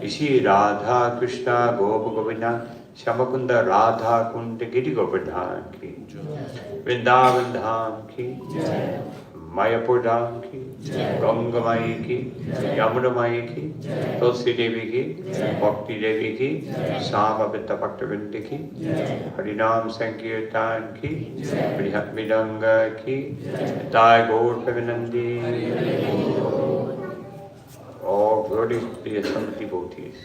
Ishi Radha Krishna Gopa Govinda Shamakunda Radha Kunda Giri Govardhan ki Vrindavan Dham ki Mayapur Dham ki Ganga Mai ki Yamuna Mai ki Tulsi Devi ki Bhakti Devi ki Samavita Bhaktivinoda ki Harinam Sankirtan ki Brihat Midanga ki Dai Gaur Premanandi. All glory to the assembled devotees.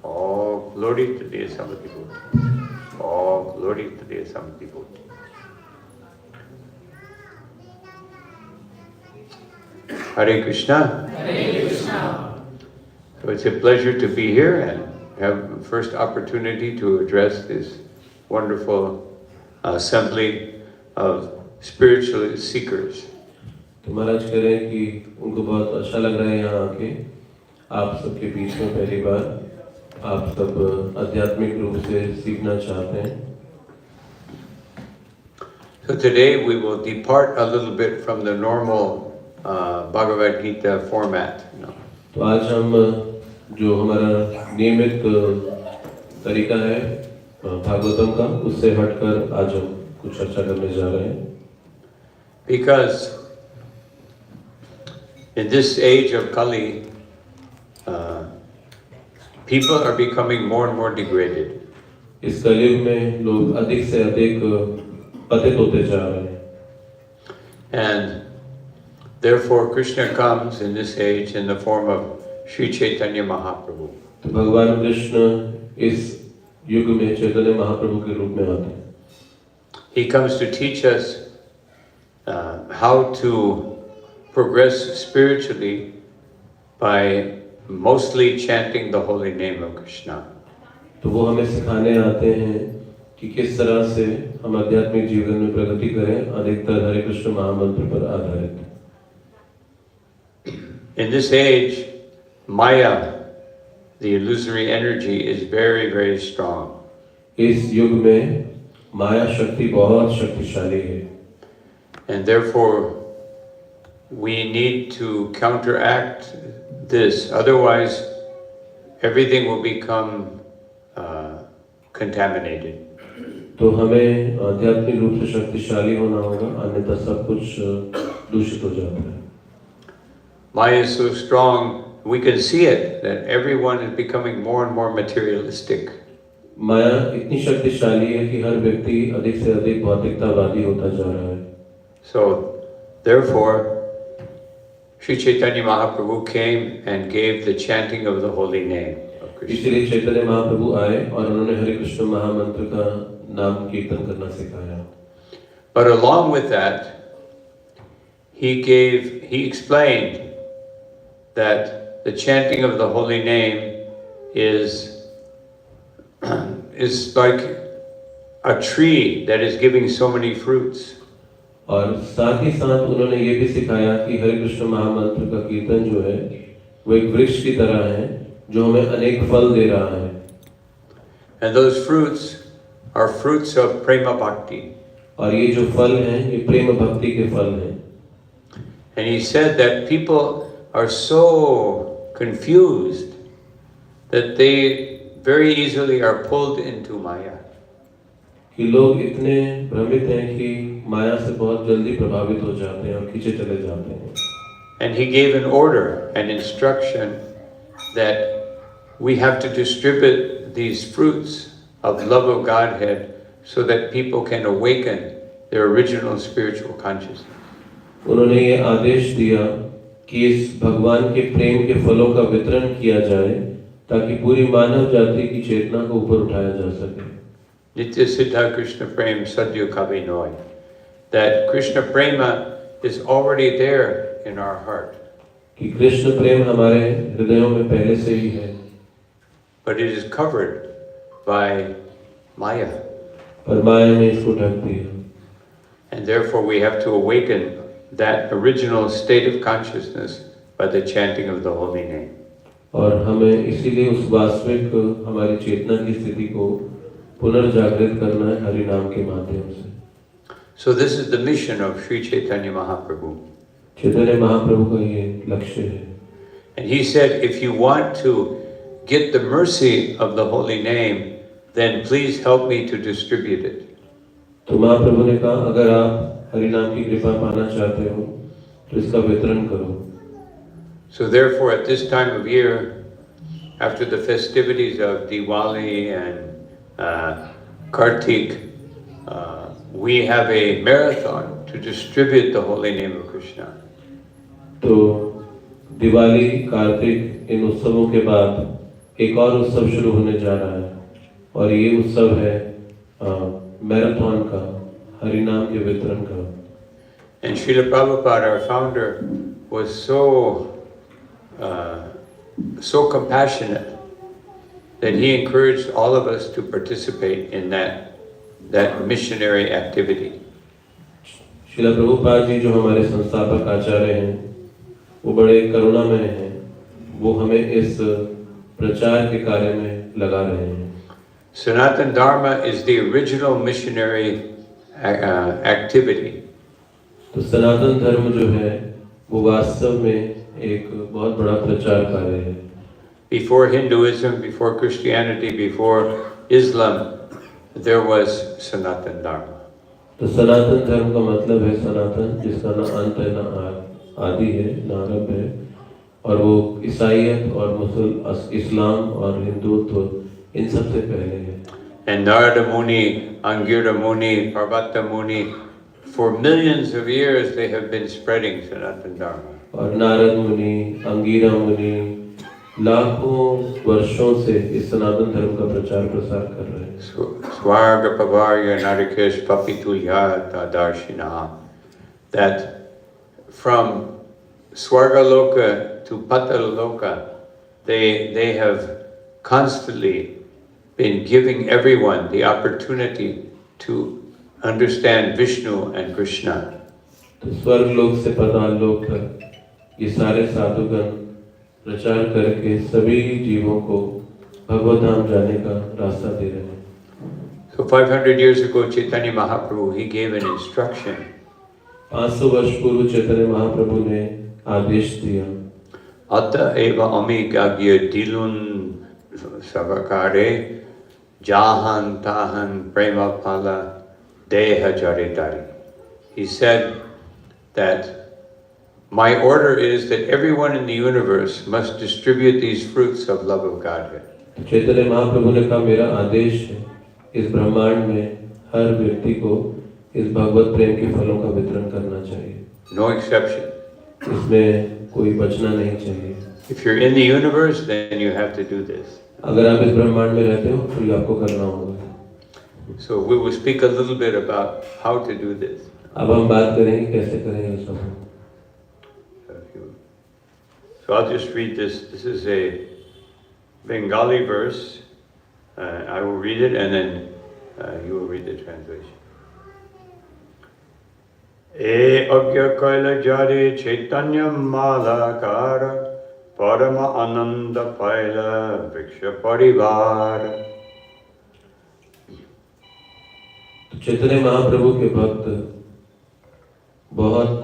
All glory to the assembled devotees. All glory to the assembled devotees. Hare Krishna. Hare Krishna. So it's a pleasure to be here and have the first opportunity to address this wonderful assembly of spiritual seekers. तो महाराज कह रहे हैं कि उनको बहुत अच्छा लग रहा है यहाँ आके आप सबके बीच में पहली बार आप सब आध्यात्मिक रूप से सीखना चाहते हैं. So today we will depart a little bit from the normal Bhagavad Gita format. तो आज हम जो हमारा नियमित तरीका है भागवतम का उससे हटकर आज हम कुछ चर्चा करने जा रहे हैं. Because in this age of Kali, people are becoming more and more degraded. इस कलयुग में लोग अधिक से अधिक पतित होते जा रहे हैं. And therefore Krishna comes in this age in the form of Sri Chaitanya Mahaprabhu. तो भगवान कृष्ण इस युग में चैतन्य महाप्रभु के रूप में आते हैं. He comes to teach us how to progress spiritually by mostly chanting the holy name of Krishna. तो वो हमें सिखाने आते हैं कि किस तरह से हम आध्यात्मिक जीवन में प्रगति करें अधिकतर हरे कृष्ण महामंत्र पर आधारित. In this age, Maya, the illusory energy, is very, very strong. इस युग में माया शक्ति बहुत शक्तिशाली है. And therefore, we need to counteract this. Otherwise, everything will become contaminated. तो हमें आध्यात्मिक रूप से शक्तिशाली होना होगा, अन्यथा सब कुछ दूषित हो जाता है. Maya is so strong, we can see it, that everyone is becoming more and more materialistic. माया इतनी शक्तिशाली है कि हर व्यक्ति अधिक से अधिक भौतिकतावादी होता जा रहा है. So, therefore, Sri Chaitanya Mahaprabhu came and gave the chanting of the holy name of Krishna. इसलिए चैतन्य महाप्रभु आए और उन्होंने हरे कृष्ण महामंत्र का नाम कीर्तन करना सिखाया. But along with that, he explained that the chanting of the holy name is like a tree that is giving so many fruits. और साथ ही साथ उन्होंने ये भी सिखाया कि हरे कृष्ण महामंत्र का कीर्तन जो है वो एक वृक्ष की तरह है जो हमें अनेक फल दे रहा है. And those fruits are fruits of prema bhakti. और ये जो फल हैं ये प्रेम भक्ति के फल हैं. And he said that people are so confused that they very easily are pulled into Maya. कि लोग इतने भ्रमित हैं कि माया से बहुत जल्दी प्रभावित हो जाते हैं और खींचे चले जाते हैं. And he gave an order, an instruction that we have to distribute these fruits of love of Godhead so that people can awaken their original spiritual consciousness. उन्होंने ये आदेश दिया कि इस भगवान के प्रेम के फलों का वितरण किया जाए ताकि पूरी मानव जाति की चेतना को ऊपर उठाया जा सके. Nitya Siddha Krishna Prem Sadhya Kavinoi. That Krishna Prema is already there in our heart. कि कृष्ण प्रेम हमारे हृदयों में पहले से ही है. But it is covered by Maya. पर माया ने इसको ढक दिया. And therefore we have to awaken that original state of consciousness by the chanting of the holy name. और हमें इसीलिए उस वास्तविक हमारी चेतना की स्थिति को पुनर्जागृत करना है हरि नाम के माध्यम से. So this is the mission of Sri Chaitanya Mahaprabhu. Chaitanya Mahaprabhu का ये लक्ष्य है. And he said, if you want to get the mercy of the holy name, then please help me to distribute it. तो महाप्रभु ने कहा, अगर आप हरि नाम की कृपा पाना चाहते हो तो इसका वितरण करो। So therefore, at this time of year, after the festivities of Diwali and Kartik, we have a marathon to distribute the holy name of Krishna. तो दिवाली, कार्तिक, इन उत्सवों के बाद एक और उत्सव शुरू होने जा रहा है और ये उत्सव है मैराथन का, हरि नाम के वितरण का। And Srila Prabhupada, our founder, was so compassionate that he encouraged all of us to participate in that missionary activity. Srila Prabhupada ji जो हमारे संस्थापक आचार्य हैं, वो बड़े करुणामय हैं, वो हमें इस प्रचार के कार्य में लगा रहे हैं। Sanatana Dharma is the original missionary activity. तो सनातन धर्म जो है वो वास्तव में एक बहुत बड़ा प्रचार कार्य है। Before Hinduism, before Christianity, before Islam, there was Sanatana Dharma. तो सनातन धर्म का मतलब है सनातन, जिसका ना अंत है, ना आदि है, ना आरंभ है, और वो ईसाईयत और इस्लाम और हिंदुत्व इन सब से पहले है। And Narada Muni, Angira Muni, Parvata Muni, for millions of years they have been spreading Sanatana Dharma. और नारद मुनि, अंगिरा मुनि लाखों वर्षों से इस सनातन धर्म का प्रचार प्रसार कर रहे हैं। Swarga Pavarya Narikesh Papitulyata Darshina, that from Swargaloka to Pataloka, they have constantly been giving everyone the opportunity to understand Vishnu and Krishna. तो स्वर्ग लोक से पाताल लोक तक ये सारे साधुगण प्रचार करके सभी जीवों को भगवत धाम जाने का रास्ता दे रहे हैं। So 500 years ago, Chaitanya Mahaprabhu, he gave an instruction. 500 वर्ष पूर्व चैतन्य महाप्रभु ने आदेश दिया, Atta eva amigagya dilun savakare jahan tahan prema pala deha jaridari. He said that my order is that everyone in the universe must distribute these fruits of love of Godhead. Chaitanya Mahaprabhu ने कहा, मेरा आदेश है इस ब्रह्मांड में हर व्यक्ति को इस भगवत प्रेम के फलों का वितरण करना चाहिए। No exception. इसमें कोई बचना नहीं चाहिए। If you're in the universe, then you have to do this. अगर आप इस ब्रह्मांड में रहते हो तो ये आपको करना होगा। So we will speak a little bit about how to do this. अब हम बात करेंगे कैसे करें ये सब। So I'll just read this. This is a Bengali verse. I will read it and then you will read the translation. E agya kaila jari chaitanya malakara parama ananda paila vriksha parivara. Chaitanya Mahaprabhu के भक्त बहुत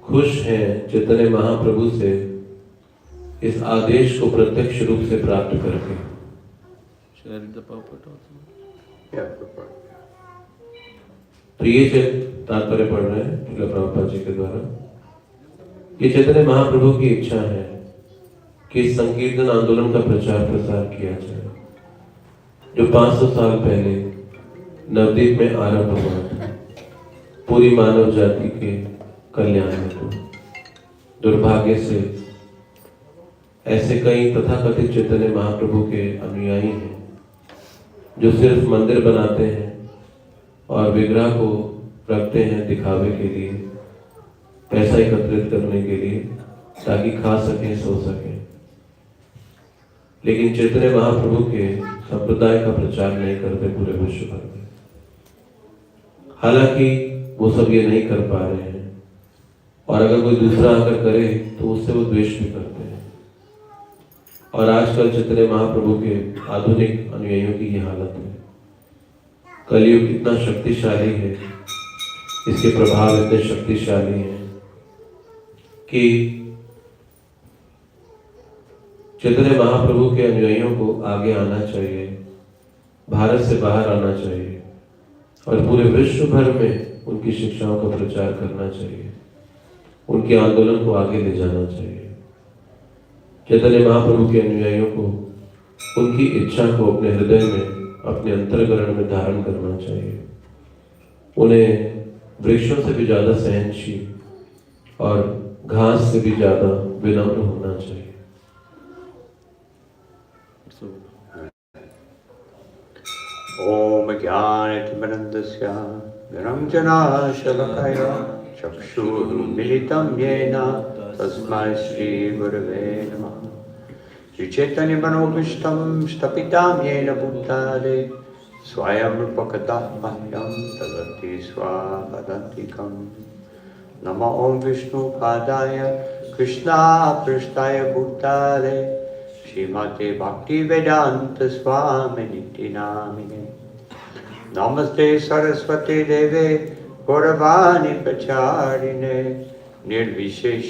खुश हैं चैतन्य महाप्रभु से इस आदेश को प्रत्यक्ष रूप से प्राप्त करके। तो ये तात्पर्य पढ़ रहे हैं श्रील प्रभुपाद जी के द्वारा। ये चैतन्य महाप्रभु की इच्छा है कि इस संकीर्तन आंदोलन का प्रचार प्रसार किया जाए, जो 500 साल पहले नवद्वीप में आरंभ हुआ था, पूरी मानव जाति के कल्याण हेतु। दुर्भाग्य से ऐसे कई तथाकथित चैतन्य महाप्रभु के अनुयायी हैं जो सिर्फ मंदिर बनाते हैं और विग्रह को रखते हैं दिखावे के लिए, पैसा एकत्रित करने के लिए, ताकि खा सकें, सो सकें, लेकिन चैतन्य महाप्रभु के संप्रदाय का प्रचार नहीं करते पूरे विश्व भर में। हालांकि वो सब ये नहीं कर पा रहे हैं और अगर कोई दूसरा आकर करे तो उससे वो द्वेष भी करते हैं। और आजकल चैतन्य महाप्रभु के आधुनिक अनुयायियों की ये हालत है। कलयुग इतना शक्तिशाली है, इसके प्रभाव इतने शक्तिशाली हैं कि चैतन्य महाप्रभु के अनुयायियों को आगे आना चाहिए, भारत से बाहर आना चाहिए और पूरे विश्व भर में उनकी शिक्षाओं का प्रचार करना चाहिए, उनके आंदोलन को आगे ले जाना चाहिए। चैतन्य महाप्रभु के अनुयायियों को उनकी इच्छा को अपने हृदय में, अपने अंतर्करण में धारण करना चाहिए। उन्हें वृक्षों से भी ज्यादा सहनशील और घास से भी ज्यादा विनम्र होना चाहिए। ओम ज्ञानतिमिरन्दस्य ज्ञानञ्जनाशलाकया चक्षुरुन्मीलितं येन तस्मै श्रीगुरवे नमः। श्रीचैतन्यमनोभीष्टं स्थापितं येन भूतले स्वयं रूपकदा मह्यं ददति स्वापदान्तिकं। नमो ॐ विष्णुपादाय कृष्णापृष्ठाय भूतले श्रीमते भक्तिवेदान्त स्वामिनिति नामिने। नमस्ते सरस्वती देवे गौरवाणी प्रचारिणे निर्विशेष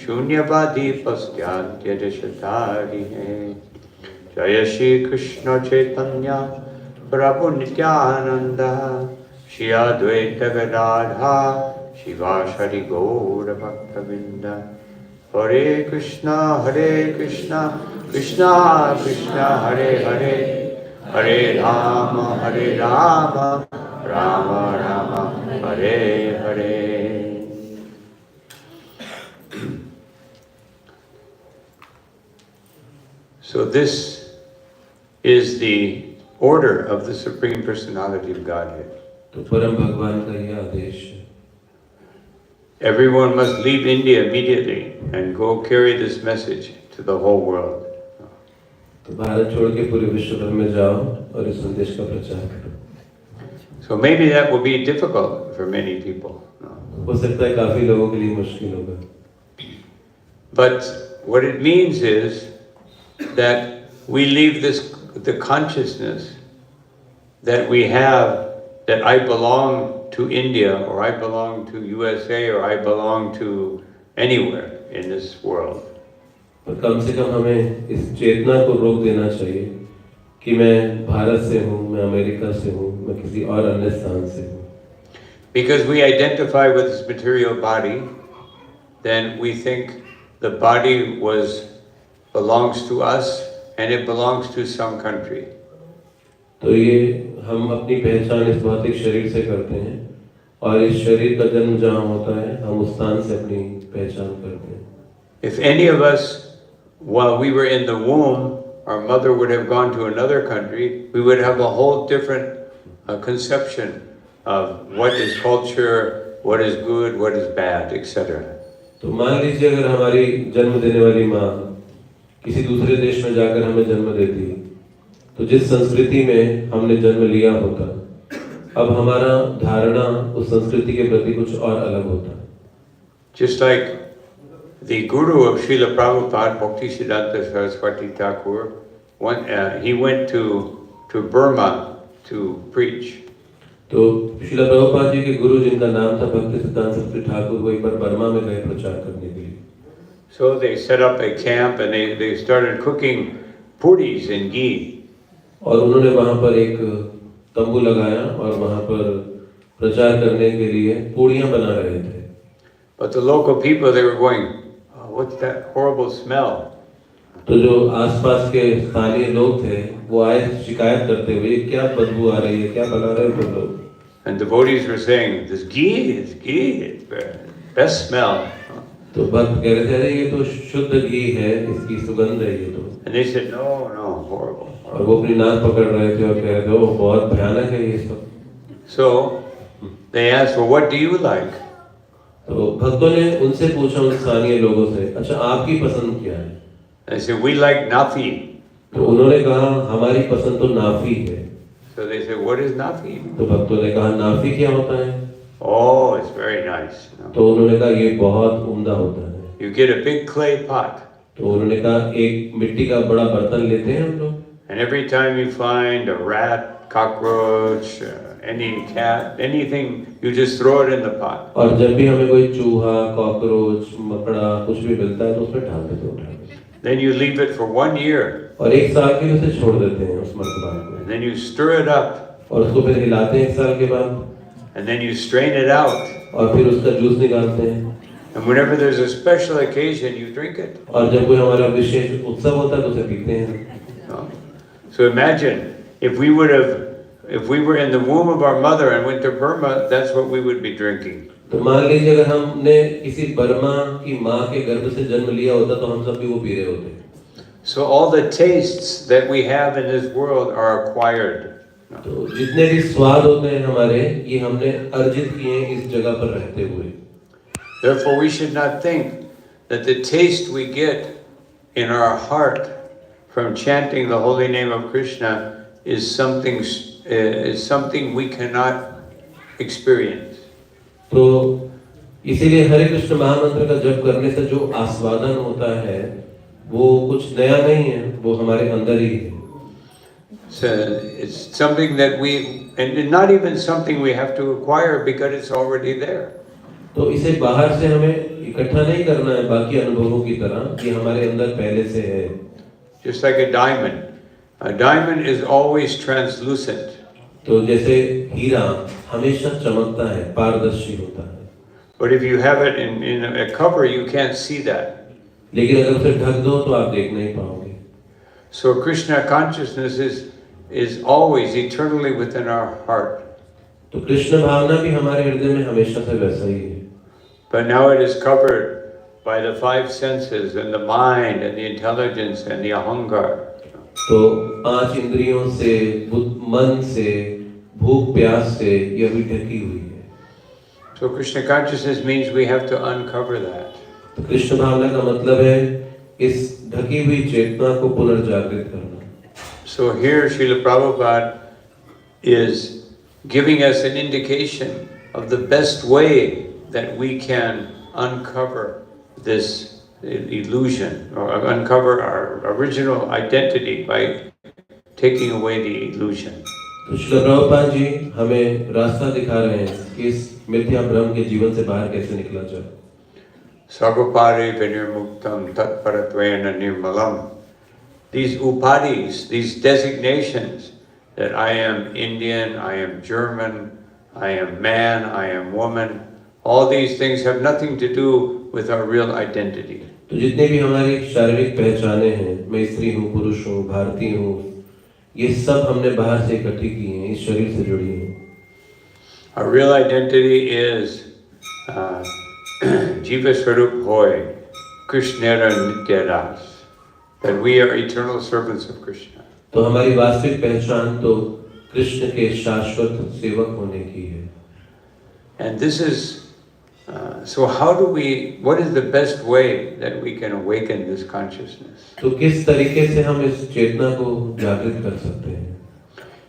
शून्यवादी पश्चात्यदेशतारिणे। जय श्री कृष्ण चैतन्य प्रभु नित्यानंद श्री अद्वैत गदाधर शिवासादि गौर भक्तवृंद। हरे कृष्णा कृष्णा कृष्णा हरे हरे, हरे Ram Ram Ram Hare Hare. So this is the order of the Supreme Personality of Godhead. तो परम भगवान का यह आदेश है। Everyone must leave India immediately and go carry this message to the whole world. तो भारत छोड़ के पूरे विश्व भर में जाओ और इस संदेश का प्रचार करो। So maybe that will be difficult for many people. हो सकता है काफी लोगों के लिए मुश्किल होगा। But what it means is that we leave the consciousness that we have, that I belong to India, or I belong to USA, or I belong to anywhere in this world. पर कम से कम हमें इस चेतना को रोक देना चाहिए कि मैं भारत से हूँ, मैं अमेरिका से हूँ, मैं किसी और अन्य स्थान से हूँ। Because we identify with this material body, then we think the body belongs to us and it belongs to some country. तो ये हम अपनी पहचान इस भौतिक शरीर से करते हैं और इस शरीर का जन्म जहाँ होता है हम उस स्थान से अपनी पहचान करते हैं। If any of us, while we were in the womb, our mother would have gone to another country, we would have a whole different conception of what is culture, what is good, what is bad, etc. तो मान लीजिए अगर हमारी जन्म देने वाली माँ किसी दूसरे देश में जाकर हमें जन्म देती, तो जिस संस्कृति में हमने जन्म लिया होता, अब हमारा धारणा उस संस्कृति के प्रति कुछ और अलग होता। Just like the guru of Srila Prabhupada, Bhaktisiddhanta Saraswati Thakur, he went to Burma to preach. तो श्रील प्रभुपाद जी के गुरु जिनका नाम था भक्तिसिद्धांत सरस्वती ठाकुर, वो एक बार बर्मा में गए प्रचार करने के लिए। So they set up a camp and they started cooking puris and ghee. और उन्होंने वहाँ पर एक तंबू लगाया और वहाँ पर प्रचार करने के लिए पूड़ियाँ बना रहे थे। But the local people, they were going, oh, what's that horrible smell? तो जो आसपास के स्थानीय लोग थे वो आए शिकायत करते हुए, क्या बदबू आ रही है, क्या बना रहे हो लोग। And devotees were saying, this ghee, it's best smell. तो भक्त कह रहे थे, अरे ये तो शुद्ध घी है, इसकी सुगंध है ये तो। And they said, no, horrible. और वो अपनी नाक पकड़ रहे थे और कह रहे थे, ओ बहुत भयानक है ये सब। So they asked, well, what do you like? तो भक्तों ने उनसे पूछा उन स्थानीय लोगों से, अच्छा आपकी पसंद क्या है? They said, we like nafi. तो उन्होंने कहा हमारी पसंद तो नाफी है। So they said, what is nafi? तो भक्तों ने कहा नाफी क्या होता है? Oh, it's very nice. तो उन्होंने कहा ये बहुत उम्दा होता है। You get a big clay pot. तो उन्होंने कहा एक मिट्टी का बड़ा बर्तन लेते हैं हम लोग। And every time you find a rat, cockroach, any cat, anything, you just throw it in the pot. और जब भी हमें कोई चूहा, कॉकरोच, मकड़ा कुछ भी मिलता है तो उसमें डाल देते हैं। Then you leave it for 1 year. और 1 साल के लिए उसे छोड़ देते हैं उस मर्तबा को। And then you stir it up. और उसको फिर हिलाते हैं 1 साल के बाद। And then you strain it out. और फिर उसका जूस निकालते हैं। And whenever there's a special occasion, you drink it. और जब कोई हमारा विशेष उत्सव होता है तो उसे पीते हैं। No? So imagine if we were in the womb of our mother and went to Burma, that's what we would be drinking. तो मान लीजिए अगर हमने किसी बर्मा की माँ के गर्भ से जन्म लिया होता तो हम सब भी वो पी रहे होते। So all the tastes that we have in this world are acquired. तो जितने भी स्वाद होते हैं हमारे, ये हमने अर्जित किए हैं इस जगह पर रहते हुए। Therefore, we should not think that the taste we get in our heart from chanting the holy name of Krishna is something we cannot experience. तो इसीलिए हरे कृष्ण महामंत्र का जप करने से जो आस्वादन होता है, वो कुछ नया नहीं है, वो हमारे अंदर ही है। So it's something that and not even something we have to acquire because it's already there. तो इसे बाहर से हमें इकट्ठा नहीं करना है बाकी अनुभवों की तरह, ये हमारे अंदर पहले से है। Just like a diamond. A diamond is always translucent. तो जैसे हीरा हमेशा चमकता है, पारदर्शी होता है। But if you have it in a cover, you can't see that. लेकिन अगर उसे ढक दो तो आप देख नहीं पाओगे। So Krishna consciousness is always eternally within our heart. तो कृष्ण भावना भी हमारे हृदय में हमेशा से वैसा ही है। But now it is covered by the 5 senses and the mind and the intelligence and the ahankar. तो 5 इंद्रियों से, मन से, भूख प्यास से यह भी ढकी हुई है। So Krishna consciousness means we have to uncover that. तो कृष्ण भावना का मतलब है इस ढकी हुई चेतना को पुनर्जागृत करना। So here Srila Prabhupada is giving us an indication of the best way that we can uncover this illusion or uncover our original identity by taking away the illusion. तो श्रील प्रभुपाद जी हमें रास्ता दिखा रहे हैं कि इस मिथ्या भ्रम के जीवन से बाहर कैसे निकला जाए। Sarvapari vinirmuktam tatparatvena nirmalam. These upadis, these designations that I am Indian, I am German, I am man, I am woman, all these things have nothing to do with our real identity. तो जितने भी हमारी शारीरिक पहचाने हैं, मैं स्त्री हूँ, पुरुष हूँ, भारतीय हूँ, ये सब हमने बाहर से इकट्ठी की हैं, इस शरीर से जुड़ी हैं। Our real identity is Jiva Swarup Hoy, Krishnera Nityadas, that we are eternal servants of Krishna. तो हमारी वास्तविक पहचान तो कृष्ण के शाश्वत सेवक होने की है। And this is so what is the best way that we can awaken this consciousness? तो किस तरीके से हम इस चेतना को जागृत कर सकते हैं?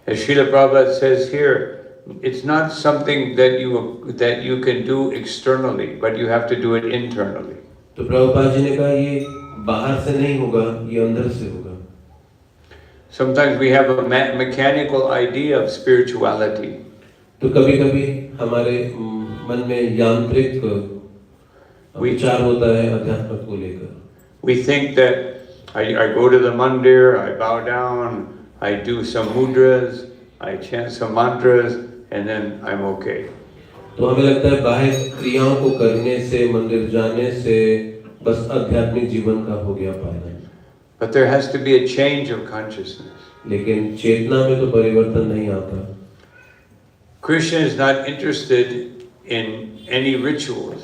As Srila Prabhupada says here, it's not something that you can do externally, but you have to do it internally. तो प्रभुपाद जी ने कहा ये बाहर से नहीं होगा, ये अंदर से होगा। Sometimes we have a mechanical idea of spirituality. तो कभी-कभी हमारे मन में यांत्रिक विचार होता है अध्यात्म को लेकर। We think that I go to the mandir, I bow down, I do some mudras, I chant some mantras, and then I'm okay. तो हमें लगता है बाह्य क्रियाओं को करने से, मंदिर जाने से बस आध्यात्मिक जीवन का हो गया पालन। But there has to be a change of consciousness. लेकिन चेतना में तो परिवर्तन नहीं आता। Krishna is not interested in any rituals.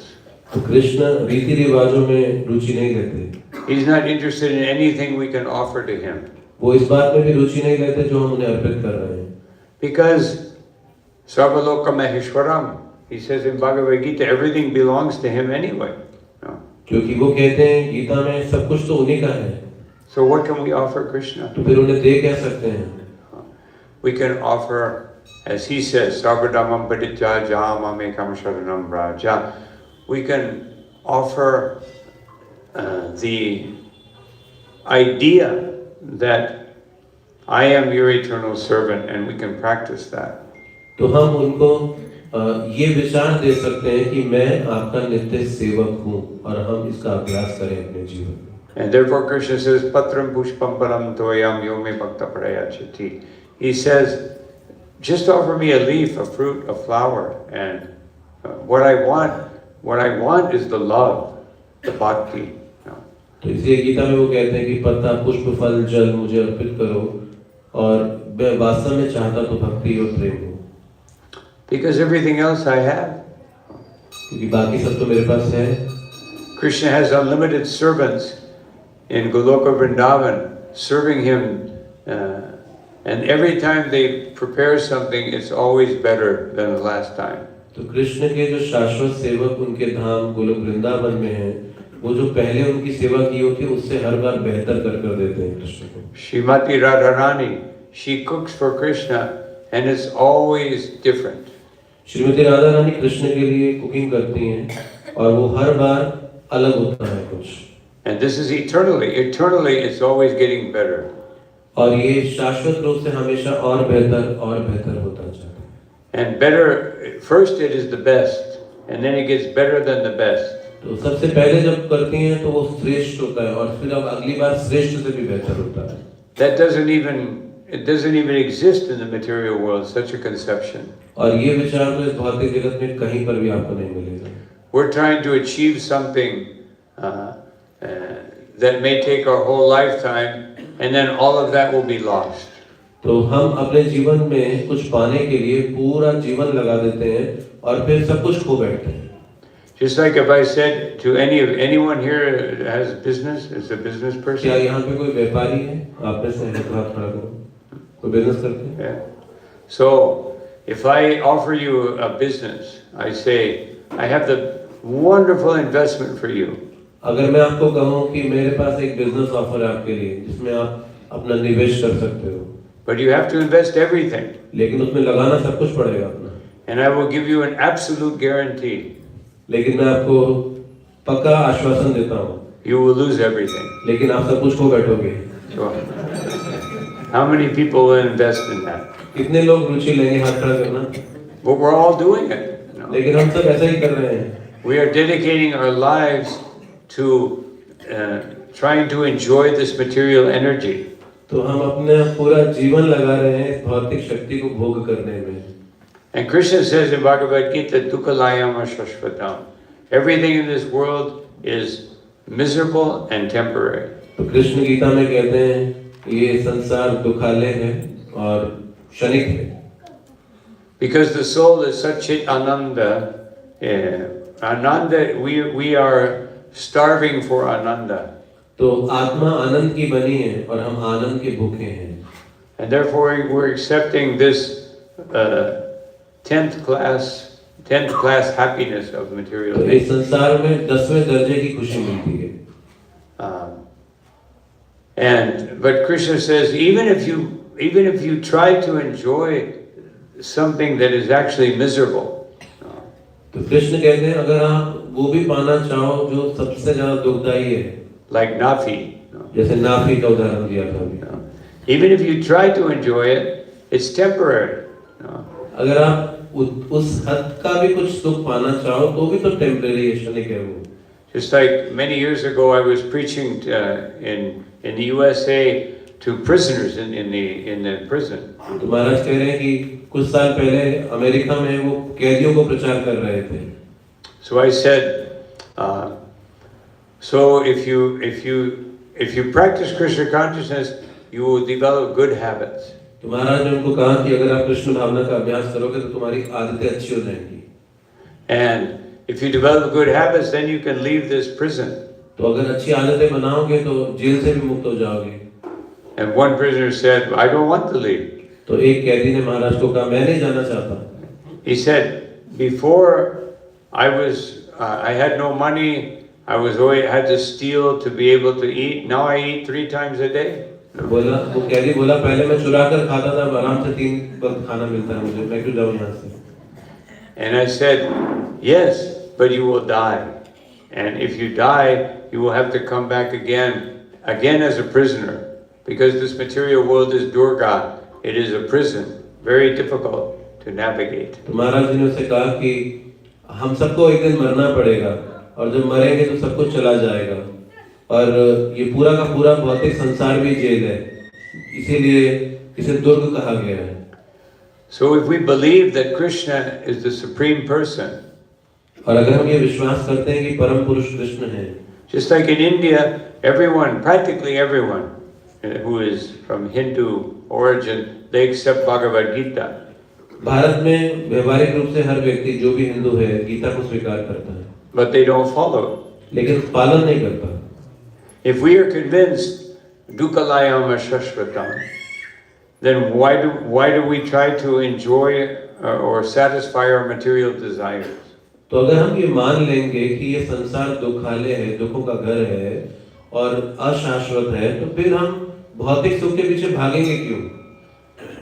तो कृष्ण रीति रिवाजों में रुचि नहीं लेते। He's not interested in anything we can offer to him. वो इस बात में भी रुचि नहीं लेते जो हम उन्हें अर्पित कर रहे हैं। Because Sarvaloka Maheshwaram, he says in Bhagavad Gita, everything belongs to him anyway. No? क्योंकि वो कहते हैं गीता में सब कुछ तो उन्हीं का है। So what can we offer Krishna? तो फिर उन्हें दे क्या सकते हैं? We can offer, as he says, Sarvadhamam Parijja Mamekam Sharanam Raja. We can offer the idea that I am your eternal servant, and we can practice that. तो हम उनको ये विचार दे सकते हैं कि मैं आपका नित्य सेवक हूँ और हम इसका अभ्यास करें अपने जीवन में। And therefore Krishna says, Patram pushpam param toyam yome bhakta prayachati. He says, just offer me a leaf, a fruit, a flower, and what I want is the love, the bhakti. तो इसलिए गीता में वो कहते हैं कि पत्ता पुष्प फल जल मुझे अर्पित करो और मैं वास्तव में चाहता तो भक्ति और प्रेम हो Because everything else I have. क्योंकि बाकी सब तो मेरे पास है Krishna has unlimited servants in Goloka Vrindavan serving him, and every time they prepare something, it's always better than the last time. तो कृष्ण के जो शाश्वत सेवक उनके धाम गोलोक वृंदावन में हैं, वो जो पहले उनकी सेवा की होती है उससे हर बार बेहतर कर देते हैं कृष्ण को। Srimati Radharani, she cooks for Krishna, and it's always different. Shrimati Radha Rani Krishna के लिए कुकिंग करती हैं और वो हर बार अलग होता है कुछ। And this is eternally it's always getting better. और ये शाश्वत रूप से हमेशा और बेहतर होता जाता है। And better, first it is the best, and then it gets better than the best. तो सबसे पहले जब करती हैं तो वो श्रेष्ठ होता है और फिर अब अगली बार श्रेष्ठ से भी बेहतर होता है। That doesn't even exist in the material world, such a conception. और ये विचार तो इस भौतिक जगत में कहीं पर भी आपको नहीं मिलेगा। We're trying to achieve something that may take our whole lifetime, and then all of that will be lost. तो हम अपने जीवन में कुछ पाने के लिए पूरा जीवन लगा देते हैं और फिर सब कुछ खो बैठते हैं। Just like if I said to anyone here has business, is a business person? क्या यहाँ पे कोई व्यापारी है? आप में से हाथ खड़ा करो। कोई बिजनेस करते हैं? Yeah. So if I offer you a business, I say, I have the wonderful investment for you. अगर मैं आपको कहूँ कि मेरे पास एक बिजनेस ऑफर है आपके लिए जिसमें आप अपना निवेश कर सकते हो। But you have to invest everything. लेकिन उसमें लगाना सब कुछ पड़ेगा अपना। And I will give you an absolute guarantee. लेकिन मैं आपको पक्का आश्वासन देता हूँ। You will lose everything. लेकिन आप सब कुछ खो बैठोगे। So, how many people will invest in that? कितने लोग रुचि लेंगे हाथ खड़ा करना? But we're all doing it. लेकिन हम सब ऐसा ही कर रहे हैं। We are dedicating our lives to trying to enjoy this material energy. तो हम अपना पूरा जीवन लगा रहे हैं इस भौतिक शक्ति को भोग करने में। And Krishna says in Bhagavad Gita, Dukhalayam Shashvatam. Everything in this world is miserable and temporary. तो कृष्ण गीता में कहते हैं ये संसार दुखालय है और क्षणिक है। Because the soul is such ananda, we are starving for ananda. तो आत्मा आनंद की बनी है और हम आनंद के भूखे हैं। And therefore we're accepting this 10th class happiness of material तो things. इस संसार में 10वें दर्जे की खुशी मिलती है। But Krishna says even if you try to enjoy something that is actually miserable. तो कृष्ण कहते हैं अगर आप वो भी पाना चाहो जो सबसे ज्यादा दुखदायी है। Like nafi. जैसे नाफी का उदाहरण दिया था अभी। Even if you try to enjoy it, it's temporary. अगर आप उस हद का भी कुछ सुख पाना चाहो तो भी तो टेम्परेरी है, क्षणिक है वो। Just like many years ago, I was preaching in the USA to prisoners in the prison. तो महाराज कह रहे हैं कि कुछ साल पहले अमेरिका में वो कैदियों को प्रचार कर रहे थे। So I said, so if you practice Krishna consciousness, you will develop good habits. तो महाराज ने उनको कहा कि अगर आप कृष्ण भावना का अभ्यास करोगे तो तुम्हारी आदतें अच्छी हो जाएंगी। And if you develop good habits, then you can leave this prison. तो अगर अच्छी आदतें बनाओगे तो जेल से भी मुक्त हो जाओगे। And one prisoner said, I don't want to leave. तो एक कैदी ने महाराज को कहा मैं नहीं जाना चाहता। He said, before I had no money. I had to steal to be able to eat. Now I eat 3 times a day. बोला वो कैदी बोला पहले मैं चुरा कर खाता था, आराम से 3 वक्त खाना मिलता है मुझे, मैं क्यों जाऊँ यहाँ से? And I said, yes, but you will die. And if you die, you will have to come back again as a prisoner. Because this material world is Durga. It is a prison. Very difficult to navigate. तो महाराज जी ने उसे कहा कि हम सबको एक दिन मरना पड़ेगा और जब मरेंगे तो सब कुछ चला जाएगा और ये पूरा का पूरा भौतिक संसार भी जेल है, इसीलिए इसे दुर्ग कहा गया है। So if we believe that Krishna is the supreme person, और अगर हम ये विश्वास करते हैं कि परम पुरुष कृष्ण है, just like in India, everyone, practically everyone who is from Hindu origin, they accept Bhagavad Gita. Bharat में व्यवहारिक रूप से हर व्यक्ति जो भी हिंदू है गीता को स्वीकार करता है, But they don't follow it. लेकिन पालन नहीं करता। If we are convinced dukkhalayam shashvatam, then why do we try to enjoy or satisfy our material desires? तो अगर हम ये मान लेंगे कि ये संसार दुखालय है, दुखों का घर है और अशाश्वत है, तो फिर हम भौतिक सुख के पीछे भागेंगे क्यों?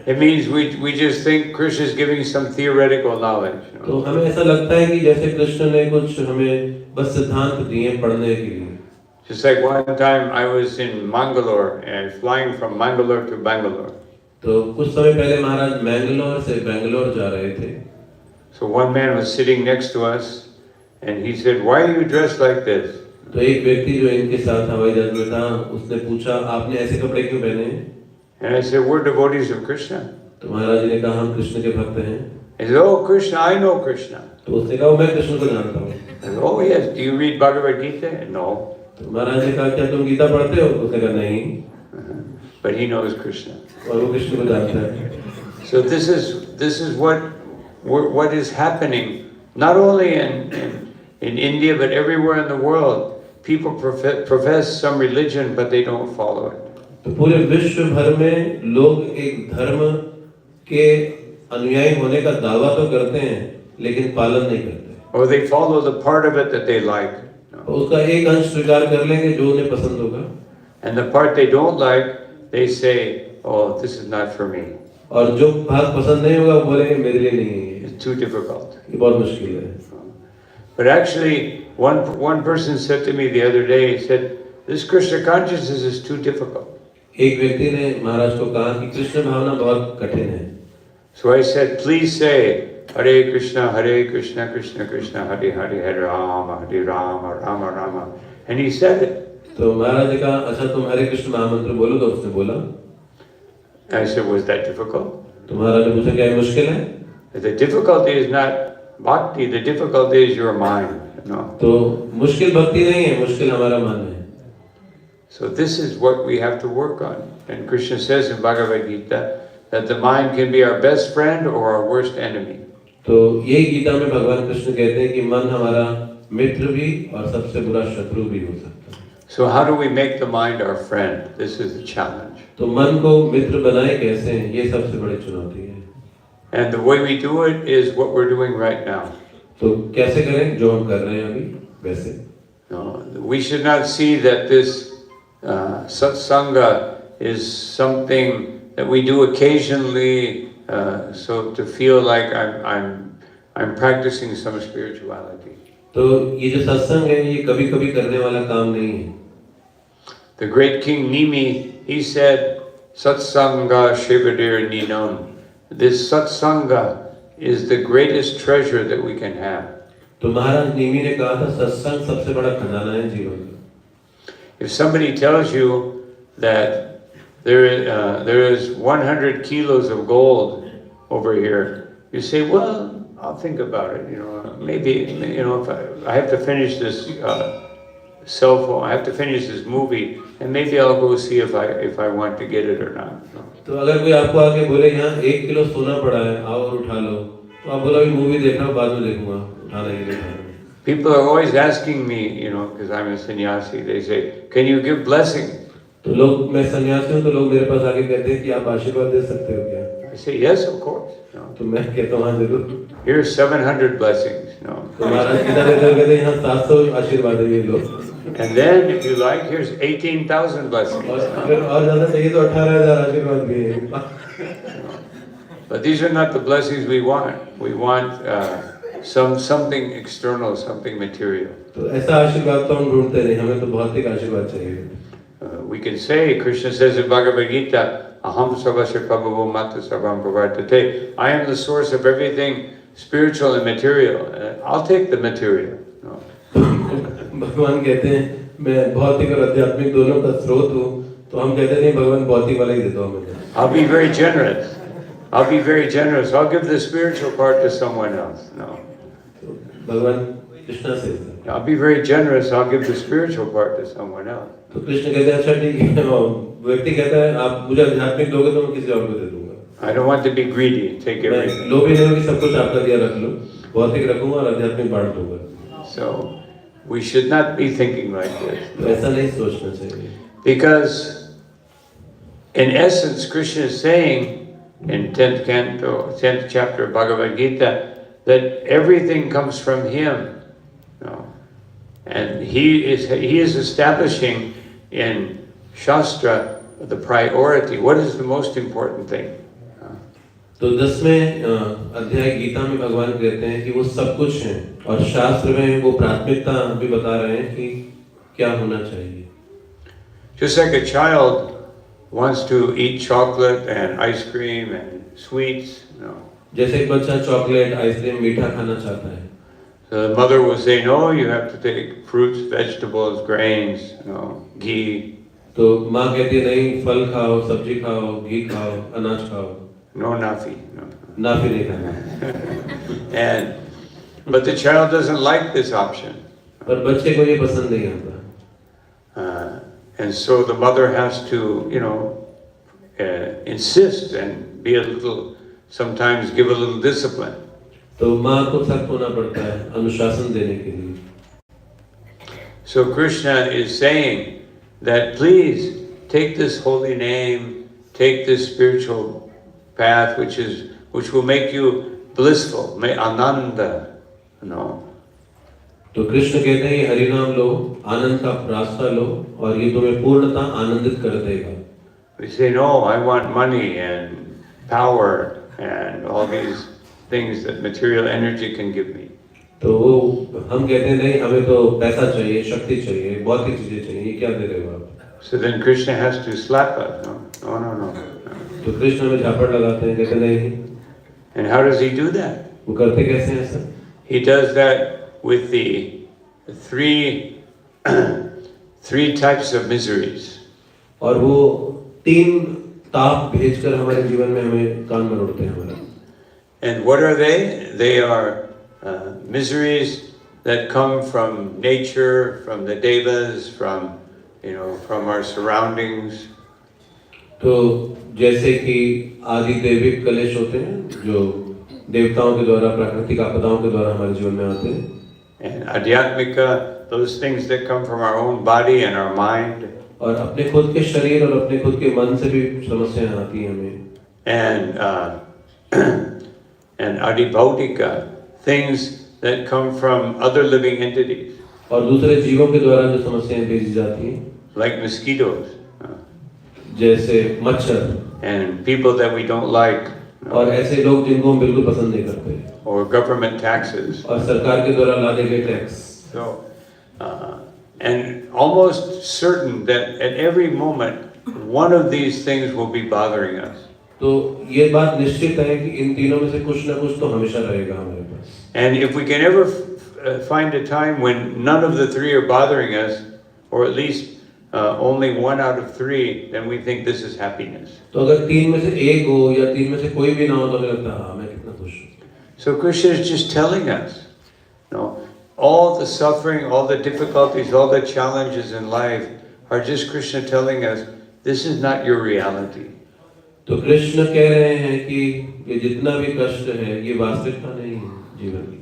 It means we just think Krishna is giving some theoretical knowledge. तो हमें ऐसा लगता है कि जैसे कृष्ण ने कुछ हमें बस सिद्धांत दिए पढ़ने के लिए। Just like one time I was in Mangalore and flying from Mangalore to Bangalore. तो कुछ समय पहले महाराज मैंगलोर से बेंगलोर जा रहे थे। So one man was sitting next to us and he said, "Why are you dressed like this?" तो एक व्यक्ति जो इनके साथ हवाई जहाज में था, उसने पूछा, आपने ऐसे कपड़े क्यों पहने हैं? And I said, "We're devotees of Krishna." तो महाराज ने कहा, हम कृष्ण के भक्त हैं। He said, "Oh, Krishna, I know Krishna." तो उसने कहा, मैं कृष्ण को जानता हूँ। I said, "Oh yes, do you read Bhagavad Gita?" No. तो महाराज ने कहा, क्या तुम गीता पढ़ते हो? उसने कहा, नहीं। But he knows Krishna. और वो कृष्ण को जानता है। So this is what is happening not only in India but everywhere in the world. People profess some religion but they don't follow it. तो पूरे विश्व भर में लोग एक धर्म के अनुयायी होने का दावा तो करते हैं लेकिन पालन नहीं करते। Or they follow the part of it that they like. तो उसका एक अंश स्वीकार कर लेंगे जो उन्हें पसंद होगा। And the part they don't like, they say, "Oh, this is not for me." और जो भाग पसंद नहीं होगा वो बोलेंगे मेरे लिए नहीं है, It's too difficult. ये बहुत मुश्किल है। But actually, one person said to me the other day, he said, "This Krishna consciousness is too difficult." एक व्यक्ति ने महाराज को कहा कि कृष्ण भावना बहुत कठिन है। So I said, "Please say Hare Krishna, Krishna Krishna, Hare Hare, Hare Rama, Rama Rama." And he said it. तो महाराज ने कहा, अच्छा तुम हरे कृष्ण महामंत्र बोलो, तो उसने बोला। I said, "Was that difficult?" तो महाराज ने पूछा, क्या ये मुश्किल है? The difficulty is not bhakti, the difficulty is your mind. तो मुश्किल भक्ति नहीं है, मुश्किल हमारा मन है। So this is what we have to work on. And Krishna says in Bhagavad Gita that the mind can be our best friend or our worst enemy. तो यही गीता में भगवान कृष्ण कहते हैं कि मन हमारा मित्र भी और सबसे बुरा शत्रु भी हो सकता है। So how do we make the mind our friend? This is the challenge. तो मन को मित्र बनाए कैसे, ये सबसे बड़ी चुनौती है। And the way we do it is what we're doing right now. तो कैसे करें? जो हम कर रहे हैं अभी वैसे। No, we should not see that this satsanga is something that we do occasionally, so to feel like I'm practicing some spirituality. तो ये जो सत्संग है ये कभी-कभी करने वाला काम नहीं है। The great King Nimi, he said, "Satsanga Shivadir Ninam." This satsanga is the greatest treasure that we can have. तो महाराज नीमी ने कहा था सत्संग सबसे बड़ा खजाना है जीवन का। If somebody tells you that there is 100 kilos of gold over here, you say, "Well, I'll think about it. Maybe if I have to finish this cell phone, I have to finish this movie, and maybe I'll go see if I want to get it or not." तो अगर कोई आपको आके बोले यहाँ 1 kilo सोना पड़ा है, आओ और उठा लो, तो आप बोला अभी मूवी देख रहा हूँ, बाद में देखूंगा, उठाने के लिए। People are always asking me, because I'm a sannyasi, they say, "Can you give blessing?" तो लोग, मैं सन्यासी हूँ, तो लोग मेरे पास आके कहते हैं कि आप आशीर्वाद दे सकते हो क्या? I say, "Yes, of course." तो मैं कहता हूँ हाँ जरूर। Here's 700 blessings. तो महाराज किधर कहते हैं यहाँ 700 आशीर्वाद है ये लोग। And then, if you like, here's 18,000 blessings. अगर और ज़्यादा चाहिए तो 18,000 आशीर्वाद भी है। But these are not the blessings we want. We want something external, something material. तो ऐसा आशीर्वाद तो हम ढूंढते नहीं, हमें तो भौतिक आशीर्वाद चाहिए। We can say, Krishna says in Bhagavad Gita, "Aham sarvasya prabhavo mata sarvam pravartate." I am the source of everything spiritual and material. I'll take the material. भगवान कहते हैं मैं भौतिक और आध्यात्मिक दोनों का स्रोत हूँ, तो हम कहते नहीं भगवान भौतिक वाला ही दे दो हमें। I'll be very generous. I'll be very generous. I'll give the spiritual part to someone else. No. भगवान कृष्ण से I'll be very generous. I'll give the spiritual part to someone else. तो कृष्ण कहते हैं अच्छा ठीक है, व्यक्ति कहता है आप मुझे आध्यात्मिक दोगे तो मैं किसी और को दे दूंगा। I don't want to be greedy. Take everything. लोभी नहीं हूँ कि सब कुछ आपका दिया रख लो, भौतिक रखूंगा और आध्यात्मिक बांट दूंगा। So we should not be thinking like this. तो ऐसा नहीं सोचना चाहिए। Because in essence, Krishna is saying in 10th canto, 10th chapter of Bhagavad Gita, that everything comes from him. No. And he is establishing in Shastra the priority. What is the most important thing? तो 10वें अध्याय गीता में भगवान कहते हैं कि वो सब कुछ है, और शास्त्र में वो प्राथमिकता भी बता रहे हैं कि क्या होना चाहिए। Just like a child wants to eat chocolate and ice cream and sweets, no. जैसे एक बच्चा चॉकलेट, आइसक्रीम, मीठा खाना चाहता है, So the mother will say, no, you have to take fruits, vegetables, grains, ghee. तो माँ कहती है नहीं, फल खाओ, सब्जी खाओ, घी खाओ, अनाज खाओ। No nafi. No. नाफी नहीं खाना। But the child doesn't like this option. पर बच्चे को ये पसंद नहीं आता। And so the mother has to, insist and be a little, sometimes give a little discipline. तो माँ को सख्त होना पड़ता है अनुशासन देने के लिए। So Krishna is saying that please take this holy name, take this spiritual path, which will make you blissful, may ananda, तो कृष्ण कहते हैं हरि नाम लो, आनंद का रास्ता लो, और ये तुम्हें पूर्णता आनंदित कर देगा। We say no, I want money and power and all these things that material energy can give me. तो हम कहते हैं नहीं, हमें तो पैसा चाहिए, शक्ति चाहिए, बहुत ही चीजें चाहिए, ये क्या दे रहे हो आप? So then Krishna has to slap us. No. तो कृष्ण में झापड़ लगाते हैं, कहते नहीं। And how does he do that? वो करते कैसे हैं ऐसा? He does that with the three types of miseries. और वो 3 ताप भेजकर हमारे जीवन में हमें कान मरोड़ते हैं हमारा। And what are they? They are miseries that come from nature, from the devas, from our surroundings. तो जैसे कि आदि दैविक कलेश होते हैं जो देवताओं के द्वारा, प्राकृतिक आपदाओं के द्वारा हमारे जीवन में आते हैं। And adhyatmika, those things that come from our own body and our mind. और अपने खुद के शरीर और अपने खुद के मन से भी समस्याएं आती हैं हमें। And adibhautika, things that come from other living entities. और दूसरे जीवों के द्वारा जो समस्याएं भेजी जाती हैं, like mosquitoes. जैसे मच्छर, and people that we don't like. और ऐसे लोग जिनको हम बिल्कुल पसंद नहीं करते, or government taxes. और सरकार के द्वारा लादे गए tax. So, and almost certain that at every moment one of these things will be bothering us. तो ये बात निश्चित है कि इन तीनों में से कुछ ना कुछ तो हमेशा रहेगा हमारे पास। And if we can ever find a time when none of the 3 are bothering us, or at least only 1 out of 3, then we think this is happiness. तो अगर 3 में से 1 हो या 3 में से कोई भी ना हो तो हमें लगता है मैं कितना खुश हूँ। So Krishna is just telling us, all the suffering, all the difficulties, all the challenges in life are just Krishna telling us, this is not your reality. तो कृष्ण कह रहे हैं कि ये जितना भी कष्ट है ये वास्तविकता नहीं है जीवन की।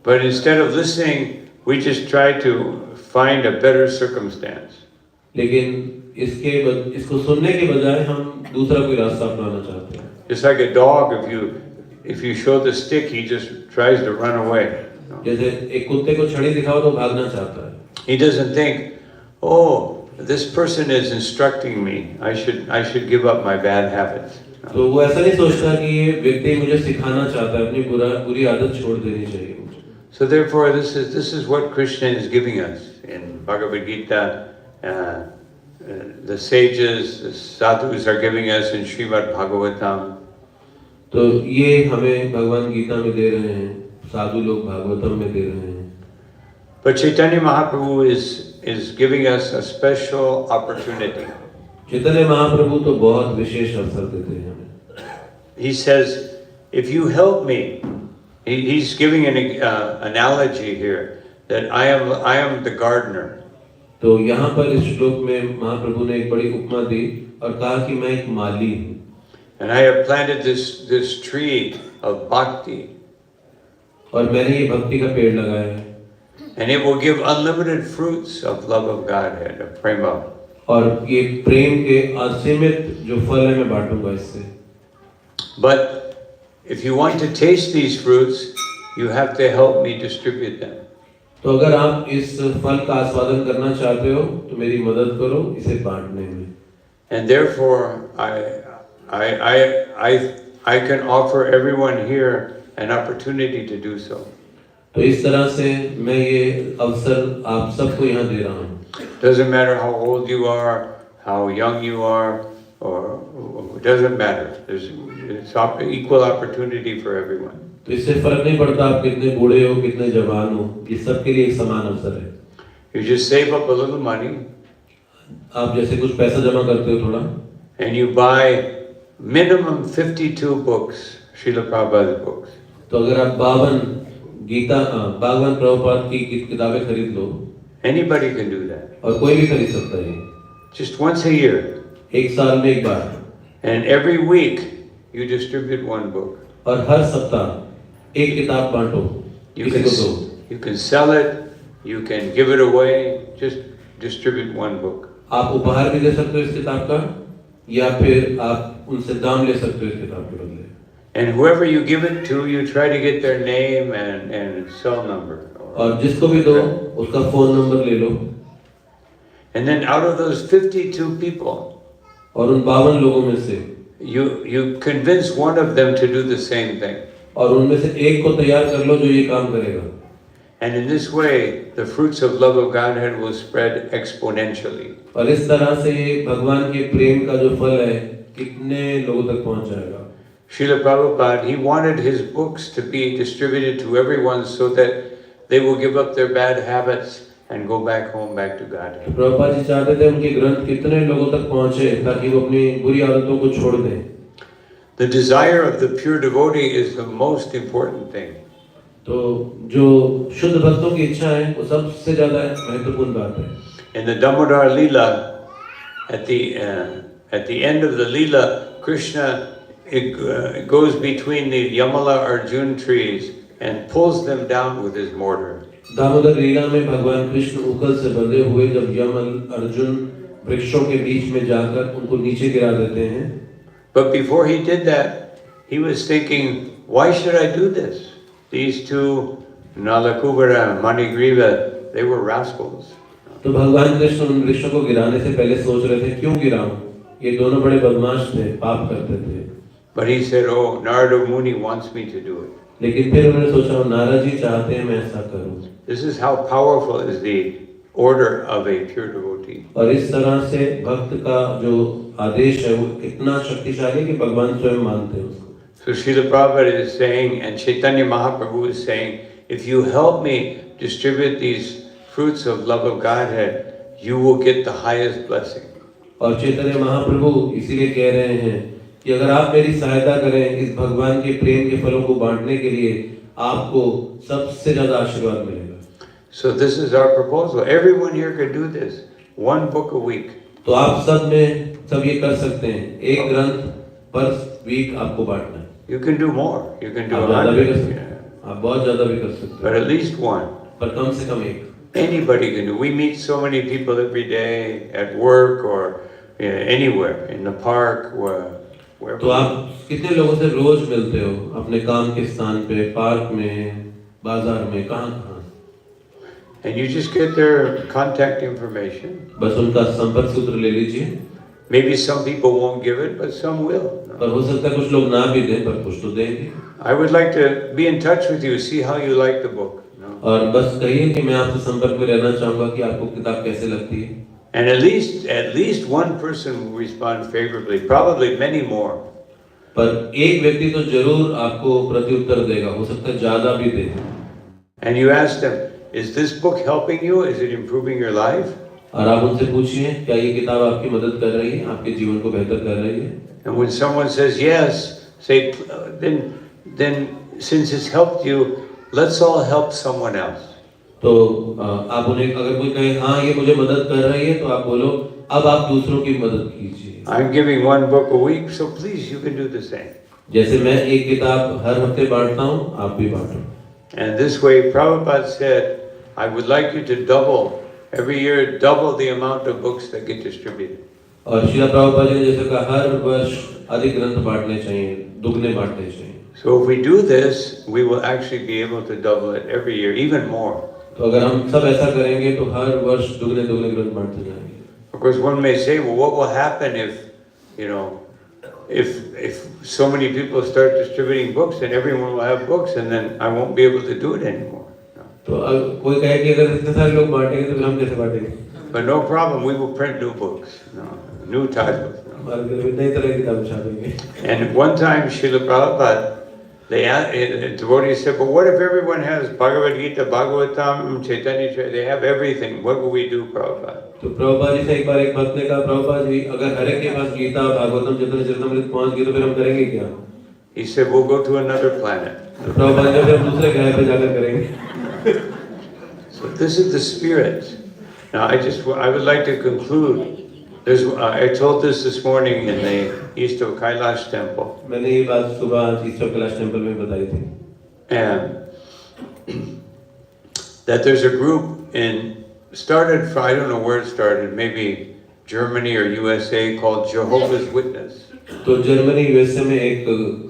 But instead of listening, we just try to find a better circumstance. लेकिन इसको सुनने के बजाय हम दूसरा कोई रास्ता अपनाना चाहते हैं। Just like a dog, if you show the stick, he just tries to run away. जैसे एक कुत्ते को छड़ी दिखाओ तो भागना चाहता है। He doesn't think, oh, this person is instructing me. I should give up my bad habits. तो वो ऐसा नहीं सोचता कि ये व्यक्ति मुझे सिखाना चाहता है, अपनी बुरी आदत छोड़ देनी चाहिए मुझे। So therefore, this is what Krishna is giving us in Bhagavad Gita. The sages, the sadhus are giving us in Srimad Bhagavatam. तो ये हमें भगवान गीता में दे रहे हैं, साधु लोग भागवतम में दे रहे हैं। But Chaitanya Mahaprabhu is giving us a special opportunity. Chaitanya Mahaprabhu तो बहुत विशेष अवसर देते हैं हमें। He says, if you help me, he's giving an analogy here that I am the gardener. तो यहाँ पर इस श्लोक में महाप्रभु ने एक बड़ी उपमा दी और कहा कि मैं एक माली हूँ। And I have planted this tree of bhakti. और मैंने ये भक्ति का पेड़ लगाया है। And it will give unlimited fruits of love of Godhead, of prema. और ये प्रेम के असीमित जो फल है मैं बांटूंगा इससे। But if you want to taste these fruits, you have to help me distribute them. तो अगर आप इस फल का आस्वादन करना चाहते हो तो मेरी मदद करो इसे बांटने में। And therefore, I can offer everyone here an opportunity to do so. तो इस तरह से मैं ये अवसर आप सबको यहाँ दे रहा हूँ। Doesn't matter how old you are, how young you are, or it doesn't matter. It's equal opportunity for everyone. तो इससे फर्क नहीं पड़ता आप कितने बूढ़े हो कितने जवान हो, ये सबके लिए एक समान अवसर है। You just save up a little money. आप जैसे कुछ पैसा जमा करते हो थोड़ा, and you buy minimum 52 books, Srila Prabhupada's books. तो अगर आप 52 गीता भगवान प्रभुपाद की किताबें खरीद लो, anybody can do that. और कोई भी खरीद सकता है, just once a year. एक साल में एक बार। And every week you distribute one book. और हर सप्ताह एक किताब बांटो, किसी को दो। You can sell it, you can give it away, just distribute one book. आप उपहार भी दे सकते हो इस किताब का, या फिर आप उनसे दाम ले सकते हो इस किताब के बदले। And whoever you give it to, you try to get their name and cell number. और जिसको भी दो उसका फोन नंबर ले लो। And then out of those 52 people, और उन 52 लोगों में से you convince one of them to do the same thing. और उनमें से एक को तैयार कर लो जो ये काम करेगा। And in this way, the fruits of love of Godhead will spread exponentially. और इस तरह से भगवान के प्रेम का जो फल है कितने लोगों तक पहुंच जाएगा। Srila Prabhupada, he wanted his books to be distributed to everyone so that they will give up their bad habits and go back home, back to Godhead. Prabhupada ji चाहते थे उनके ग्रंथ कितने लोगों तक पहुंचे ताकि वो अपनी बुरी आदतों को छोड़ दें। The desire of the pure devotee is the most important thing. तो जो शुद्ध भक्तों की इच्छा है वो सबसे ज़्यादा महत्वपूर्ण बात है। In the Damodar Leela, at the end of the Leela, Krishna goes between the Yamala Arjun trees and pulls them down with his mortar. Damodar लीला में भगवान कृष्ण उगल से बंधे हुए जब यमल अर्जुन वृक्षों के बीच में जाकर उनको नीचे गिरा देते हैं। But before he did that, he was thinking, why should I do this? These two, Nalakubara and Manigriva, they were rascals. तो भगवान कृष्ण उन वृक्षों को गिराने से पहले सोच रहे थे क्यों गिराऊं? ये दोनों बड़े बदमाश थे, पाप करते थे। But he said, oh, Narada Muni wants me to do it. लेकिन फिर उन्होंने सोचा नारद जी चाहते हैं मैं ऐसा करूं। This is how powerful is the order of a pure devotee. और इस तरह से भक्त का जो आदेश है वो इतना शक्तिशाली कि भगवान स्वयं मानते हैं उसको। So Srila Prabhupada is saying, and Chaitanya Mahaprabhu is saying, if you help me distribute these fruits of love of Godhead, you will get the highest blessing. और चैतन्य महाप्रभु इसीलिए कह रहे हैं कि अगर आप मेरी सहायता करें इस भगवान के प्रेम के फलों को बांटने के लिए आपको सबसे ज्यादा आशीर्वाद मिलेगा। So this is our proposal. Everyone here can do this. One book a week. तो आप सब में सब ये कर सकते हैं, एक ग्रंथ पर वीक आपको बांटना है। You can do more. You can do आप ज़्यादा भी कर 100. सकते हैं, आप बहुत ज़्यादा भी कर सकते हैं। But at least one. पर कम से कम एक। Anybody can do. We meet so many people every day at work or anywhere in the park where. तो आप कितने लोगों से रोज मिलते हो अपने काम के स्थान पे, पार्क में, बाजार में, कहाँ? And you just get their contact information. बस उनका संपर्क सूत्र ले लीजिए। Maybe some people won't give it, but some will. पर हो सकता है कुछ लोग ना भी दें, पर कुछ तो देंगे। I would like to be in touch with you, see how you like the book. और बस कहिए कि मैं आपसे संपर्क में रहना चाहूँगा कि आपको किताब कैसे लगती है। And at least one person will respond favorably, probably many more. पर एक व्यक्ति तो जरूर आपको प्रत्युत्तर देगा, हो सकता है ज़्यादा भी दे। And you ask them, is this book helping you? Is it improving your life? और आप उनसे पूछिए क्या ये किताब आपकी मदद कर रही है, आपके जीवन को बेहतर कर रही है? And when someone says yes, say then since it's helped you, let's all help someone else. तो आप उन्हें अगर कोई कहे हाँ ये मुझे मदद कर रही है, तो आप बोलो अब आप दूसरों की मदद कीजिए। I'm giving one book a week, so please you can do the same. जैसे मैं एक किताब हर हफ्ते बांटता हूँ, आप भी बांटो। And this way, Prabhupada said, I would like you to every year, double the amount of books that get distributed. और श्रील प्रभुपाद जी ने जैसे कहा हर वर्ष अधिक ग्रंथ बांटने चाहिए, दुगने बांटने चाहिए। So if we do this, we will actually be able to double it every year, even more. तो अगर हम सब ऐसा करेंगे तो हर वर्ष दुगने दुगने ग्रंथ बांटते जाएंगे। Of course, one may say, well, what will happen if so many people start distributing books and everyone will have books and then I won't be able to do it anymore. No. तो कोई कहे कि अगर इतने सारे लोग बांटेंगे तो फिर हम कैसे बांटेंगे? But no problem, we will print new books, new titles. नई तरह की किताब छापेंगे। And one time, Srila Prabhupada, the devotees said, but what if everyone has Bhagavad Gita, Bhagavatam, Chaitanya, they have everything. What will we do, Prabhupada? तो प्रभुपाद जी से एक बार एक भक्त ने कहा, प्रभुपाद जी अगर हर एक के पास गीता, भागवतम, चैतन्य चरितमृत पहुंच गई तो फिर हम करेंगे क्या? He said, we'll go to another planet. तो प्रभुपाद जी हम दूसरे ग्रह पे जाकर करेंगे। So this is the spirit. Now I would like to conclude. I told this morning in the east of Kailash temple. मैंने ये बात सुबह ईस्ट ऑफ कैलाश टेंपल में बताई थी। And that there's a group started from, I don't know where it started, maybe Germany or USA, called Jehovah's Witness. तो Germany USA में एक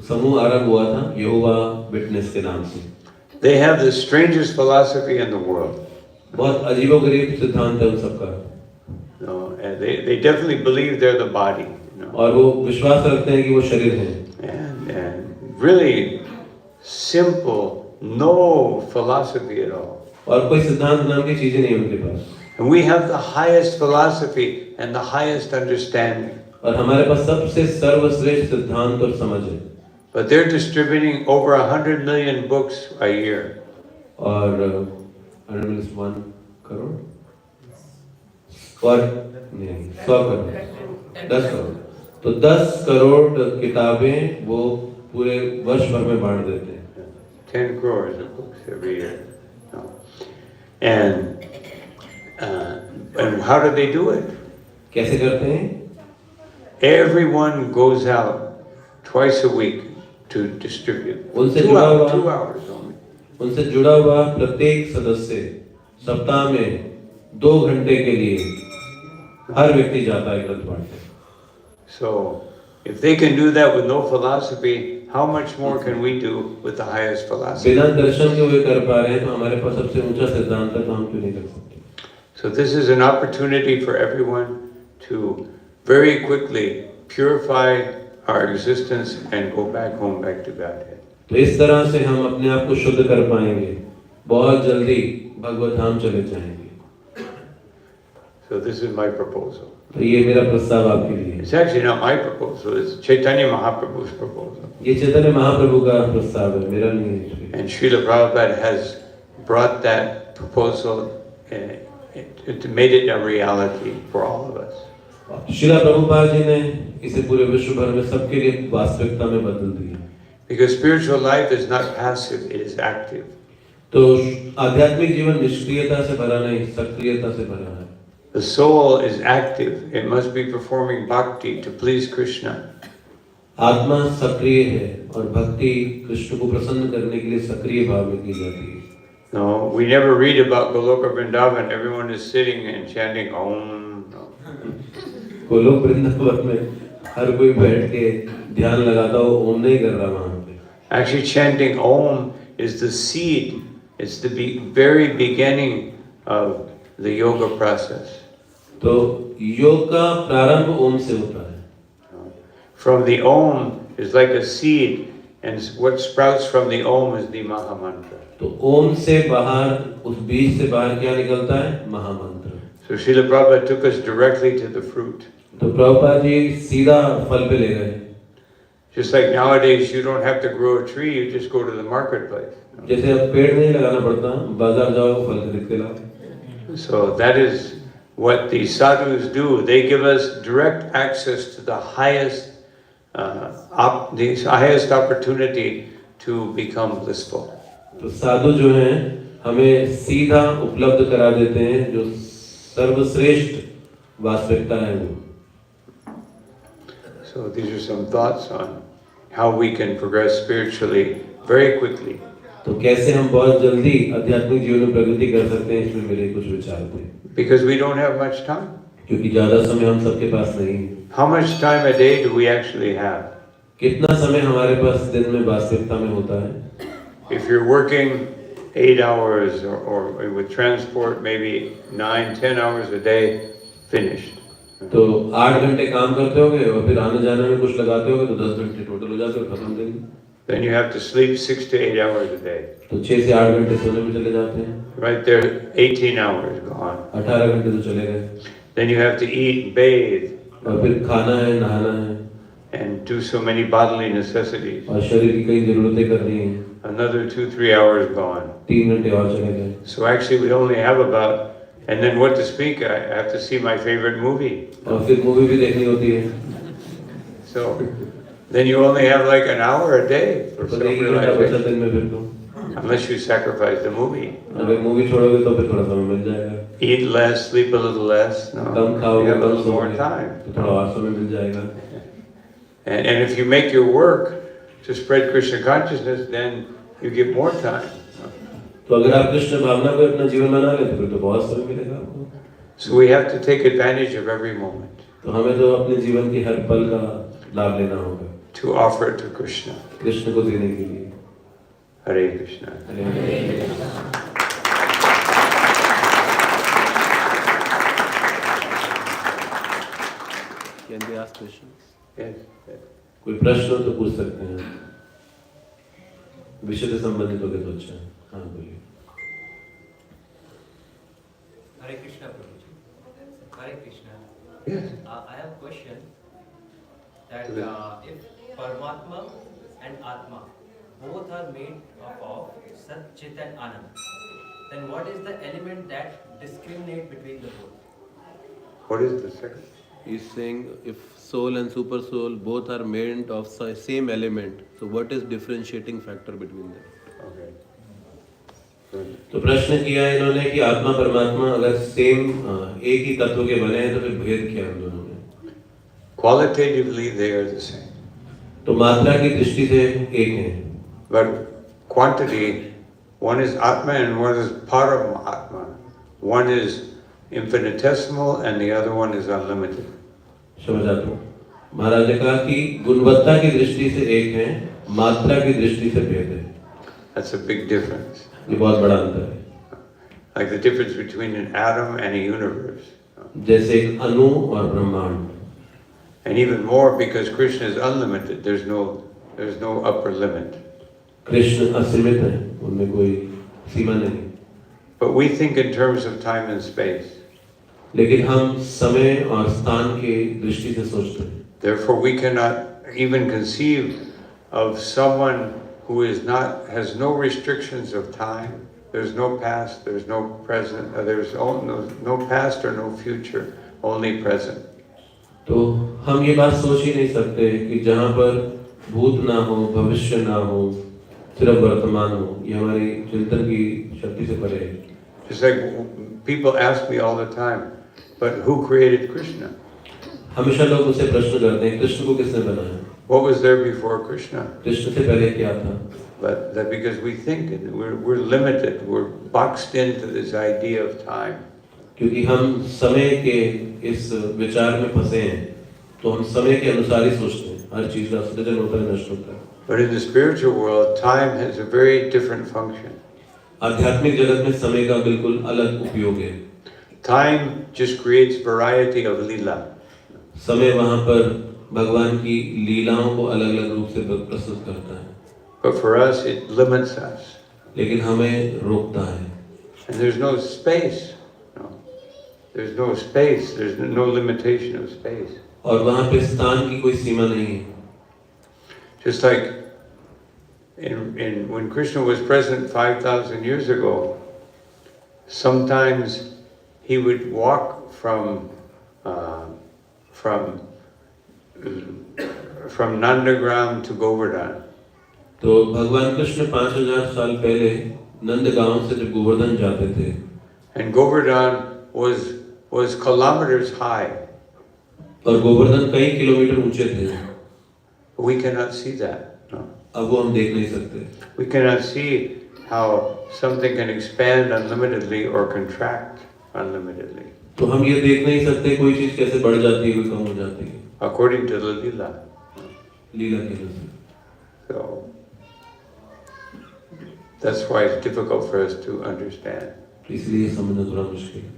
समूह आरंभ हुआ था यहोवा विटनेस के नाम से। They have the strangest philosophy in the world. बहुत अजीबोगरीब सिद्धांत है उन सबका। And they definitely believe they're the body. और वो विश्वास रखते हैं कि वो शरीर है। And really simple, no philosophy at all. और कोई सिद्धांत नाम की चीजें नहीं उनके पास। And we have the highest philosophy and the highest understanding. और हमारे पास सबसे सर्वश्रेष्ठ सिद्धांत और समझ है। But they're distributing over 100 million books a year. और 1 करोड़ और नहीं 100 करोड़ 10 करोड़ तो 10 करोड़ किताबें वो पूरे वर्ष भर में बांट देते हैं। 10 crores of books every year. And how do they do it? कैसे करते हैं? Everyone goes out twice a week to distribute. उनसे 2 जुड़ा हुआ 2 hours only. उनसे जुड़ा हुआ प्रत्येक सदस्य सप्ताह में 2 घंटे के लिए हर व्यक्ति जाता है ग्रंथ बांटने। So if they can do that with no philosophy, how much more can we do with the highest philosophy? बिना दर्शन के वे कर पा रहे हैं तो हमारे पास सबसे ऊंचा सिद्धांत है तो हम क्यों नहीं कर सकते? So this is an opportunity for everyone to very quickly purify our existence and go back home, back to Godhead. तो इस तरह से हम अपने आप को शुद्ध कर पाएंगे, बहुत जल्दी भगवत धाम चले जाएंगे। So this is my proposal. तो ये मेरा प्रस्ताव आपके लिए। It's actually not my proposal, it's Chaitanya Mahaprabhu's proposal. ये चैतन्य महाप्रभु का प्रस्ताव है, मेरा नहीं है। And Srila Prabhupada has brought that proposal, it made it a reality for all of us. Srila Prabhupada ji ने इसे पूरे विश्व भर में सबके लिए वास्तविकता में बदल दिया। Because spiritual life is not passive, it is active. तो आध्यात्मिक जीवन निष्क्रियता से भरा नहीं, सक्रियता से भरा है। The soul is active, it must be performing bhakti to please Krishna. आत्मा सक्रिय है और भक्ति कृष्ण को प्रसन्न करने के लिए सक्रिय भाव में की जाती है। No, we never read about Goloka Vrindavan, everyone is sitting and chanting Om. Golok Vrindavan में हर कोई बैठ के ध्यान लगाता हो, ओम नहीं कर रहा वहां पे। Actually chanting Om is the seed, it's the very beginning of the yoga process. तो योग का प्रारंभ ओम से होता है। From the Om is like a seed, and what sprouts from the Om is the Maha Mantra. तो ओम से बाहर, उस बीज से बाहर क्या निकलता है? महामंत्र। So Srila Prabhupada took us directly to the fruit. तो प्रभुपाद जी सीधा फल पे ले गए। Just like nowadays, you don't have to grow a tree; you just go to the marketplace. जैसे अब पेड़ नहीं लगाना पड़ता, बाजार जाओ फल खरीद के लाओ. So that is what these sadhus do. They give us direct access to the highest, the highest opportunity to become blissful. तो साधु जो हैं हमें सीधा उपलब्ध करा देते हैं जो सर्वश्रेष्ठ वास्तविकता है वो. So these are some thoughts on how we can progress spiritually very quickly. तो कैसे हम बहुत जल्दी आध्यात्मिक जीवन में प्रगति कर सकते हैं, इसमें मेरे कुछ विचार थे. Because we don't have much time. क्योंकि ज्यादा समय हम सबके पास नहीं है. How much time a day do we actually have? कितना समय हमारे पास दिन में वास्तविकता में होता है? If you're working 8 hours or with transport, maybe 9-10 hours a day, finished. तो 8 घंटे काम करते होगे और फिर आने जाने में कुछ लगाते होगे तो 10 घंटे टोटल हो जाते हैं, खत्म दिन. Then you have to sleep 6 to 8 hours a day. तो 6 से 8 घंटे सोने में चले जाते हैं. Right there, 18 hours gone. 18 घंटे तो चले गए. Then you have to eat, bathe, और फिर खाना है, नहाना है, and do so many bodily necessities. और शरीर की कई जरूरतें करनी है. Another 2-3 hours gone. 3 घंटे और चले गए. So actually we only have about, and then what to speak, I have to see my favorite movie. और फिर मूवी भी देखनी होती है. So then you only have like an hour a day for तो एक घंटा बचा self-realization. दिन में फिर तो. Unless you sacrifice the movie. अगर मूवी छोड़ोगे तो फिर थोड़ा समय मिल जाएगा. Eat less, sleep a little less. No, come you खाओगे, have a come little more सोओगे, time. तो थोड़ा और समय मिल जाएगा. And if you make your work to spread Krishna consciousness, then you get more time. तो अगर आप कृष्ण भावना को अपना जीवन बना लेते फिर तो बहुत समय मिलेगा आपको. So we have to take advantage of every moment तो हमें तो अपने जीवन की हर पल का लाभ लेना होगा. to offer it to Krishna. Krishna को देने के लिए. Hare Krishna. Can they ask questions? Yes. Yes. कोई प्रश्न हो तो पूछ सकते हैं. विषय से संबंधित हो गए तो अच्छा है. हाँ बोलिए. Hare Krishna Prabhuji. Hare Krishna. Yes. I have a question that if Paramatma and Atma both are made up of Sat, Chit and Anand, then what is the element that discriminate between the both? What is the second? He's saying if soul and super soul both are made of same element, so what is differentiating factor between them? Okay. Good. तो प्रश्न किया है इन्होंने कि आत्मा परमात्मा अगर same एक ही तत्व के बने हैं तो फिर भेद क्या है उन दोनों में? Qualitatively, they are the same. तो मात्रा की दृष्टि से एक है. But quantity, one is Atma and one is Paramatma. One is infinitesimal and the other one is unlimited. समझ आता हूँ. महाराज ने कहा कि गुणवत्ता की दृष्टि से एक है, मात्रा की दृष्टि से भेद है. That's a big difference. ये बहुत बड़ा अंतर है. Like the difference between an atom and a universe. जैसे एक अणु और ब्रह्मांड. And even more because Krishna is unlimited. There's no upper limit. Krishna असीमित है, उनमें कोई सीमा नहीं. But we think in terms of time and space. लेकिन हम समय और स्थान के दृष्टि से सोचते हैं. Therefore, we cannot even conceive of someone who has no restrictions of time. There's no past, there's no present, there's no past or no future, only present. तो हम ये बात सोच ही नहीं सकते कि जहाँ पर भूत ना हो, भविष्य ना हो, सिर्फ वर्तमान हो. ये हमारी चिंतन की शक्ति से परे है. Just like people ask me all the time, but who created Krishna? हमेशा लोग मुझसे प्रश्न करते हैं, कृष्ण को किसने बनाया? What was there before Krishna? Krishna से पहले क्या था? But that because we think and we're limited, we're boxed into this idea of time. क्योंकि हम समय के इस विचार में फंसे हैं, तो हम समय के अनुसार ही सोचते हैं. हर चीज का सृजन होता है, नष्ट होता है. But in the spiritual world, time has a very different function. आध्यात्मिक जगत में समय का बिल्कुल अलग उपयोग है. Time just creates variety of lila. समय वहाँ पर भगवान की लीलाओं को अलग-अलग रूप से प्रस्तुत करता है. But for us, it limits us. लेकिन हमें रोकता है. And there's no space. No. There's no space. There's no limitation of space. और वहाँ पे स्थान की कोई सीमा नहीं है. Just like when Krishna was present 5,000 years ago, sometimes he would walk from Nandagram to Govardhan. तो भगवान कृष्ण 5000 साल पहले नंदगांव से जब गोवर्धन जाते थे, and Govardhan was kilometers high. और गोवर्धन कई किलोमीटर ऊंचे थे. We cannot see that. No. अब वो हम देख नहीं सकते. We cannot see how something can expand unlimitedly or contract unlimitedly. तो हम ये देख नहीं सकते कोई चीज कैसे बढ़ जाती है, कोई कम हो जाती है. According to the Leela. लीला के अनुसार. So that's why it's difficult for us to understand. इसलिए समझना थोड़ा मुश्किल है.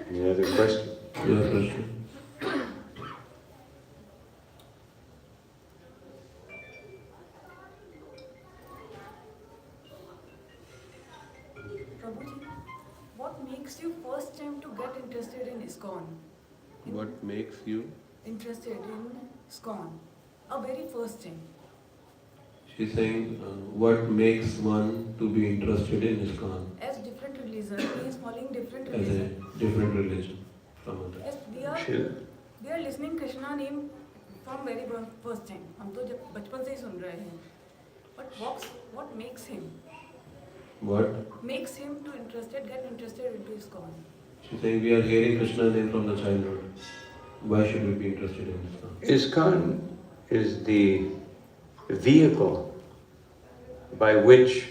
Any other question? यह प्रश्न. Prabhuji, what makes you first time to get interested in ISKCON? What makes you? Interested in ISKCON. A very first time. She's saying, what makes one to be interested in ISKCON? As different religion, he is following different As a religion. different religion from others. Yes, we are listening Krishna name from very first time. हम तो जब बचपन से ही सुन रहे हैं. But what makes him? What? Makes him to get interested into ISKCON. She's saying we are hearing Krishna name from the childhood. Why should we be interested in ISKCON? ISKCON is the vehicle by which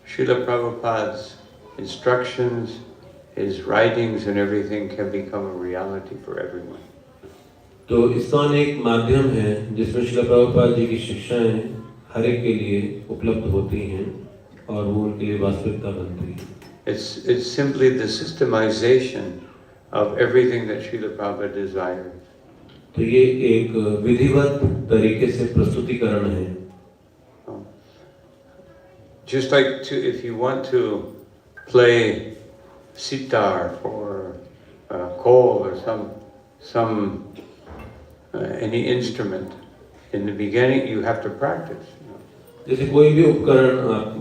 Srila Prabhupada's instructions, his writings and everything can become a reality for everyone. तो ISKCON एक माध्यम है जिसमें श्रील प्रभुपाद जी की शिक्षाएं हर एक के लिए उपलब्ध होती हैं और वो उनके लिए वास्तविकता बनती है. It's simply the systemization of everything that Srila Prabhupada desired. तो ये एक विधिवत तरीके से प्रस्तुतिकरण है. Just like if you want to play sitar or kol or some any instrument, in the beginning you have to practice. जैसे कोई भी उपकरण आप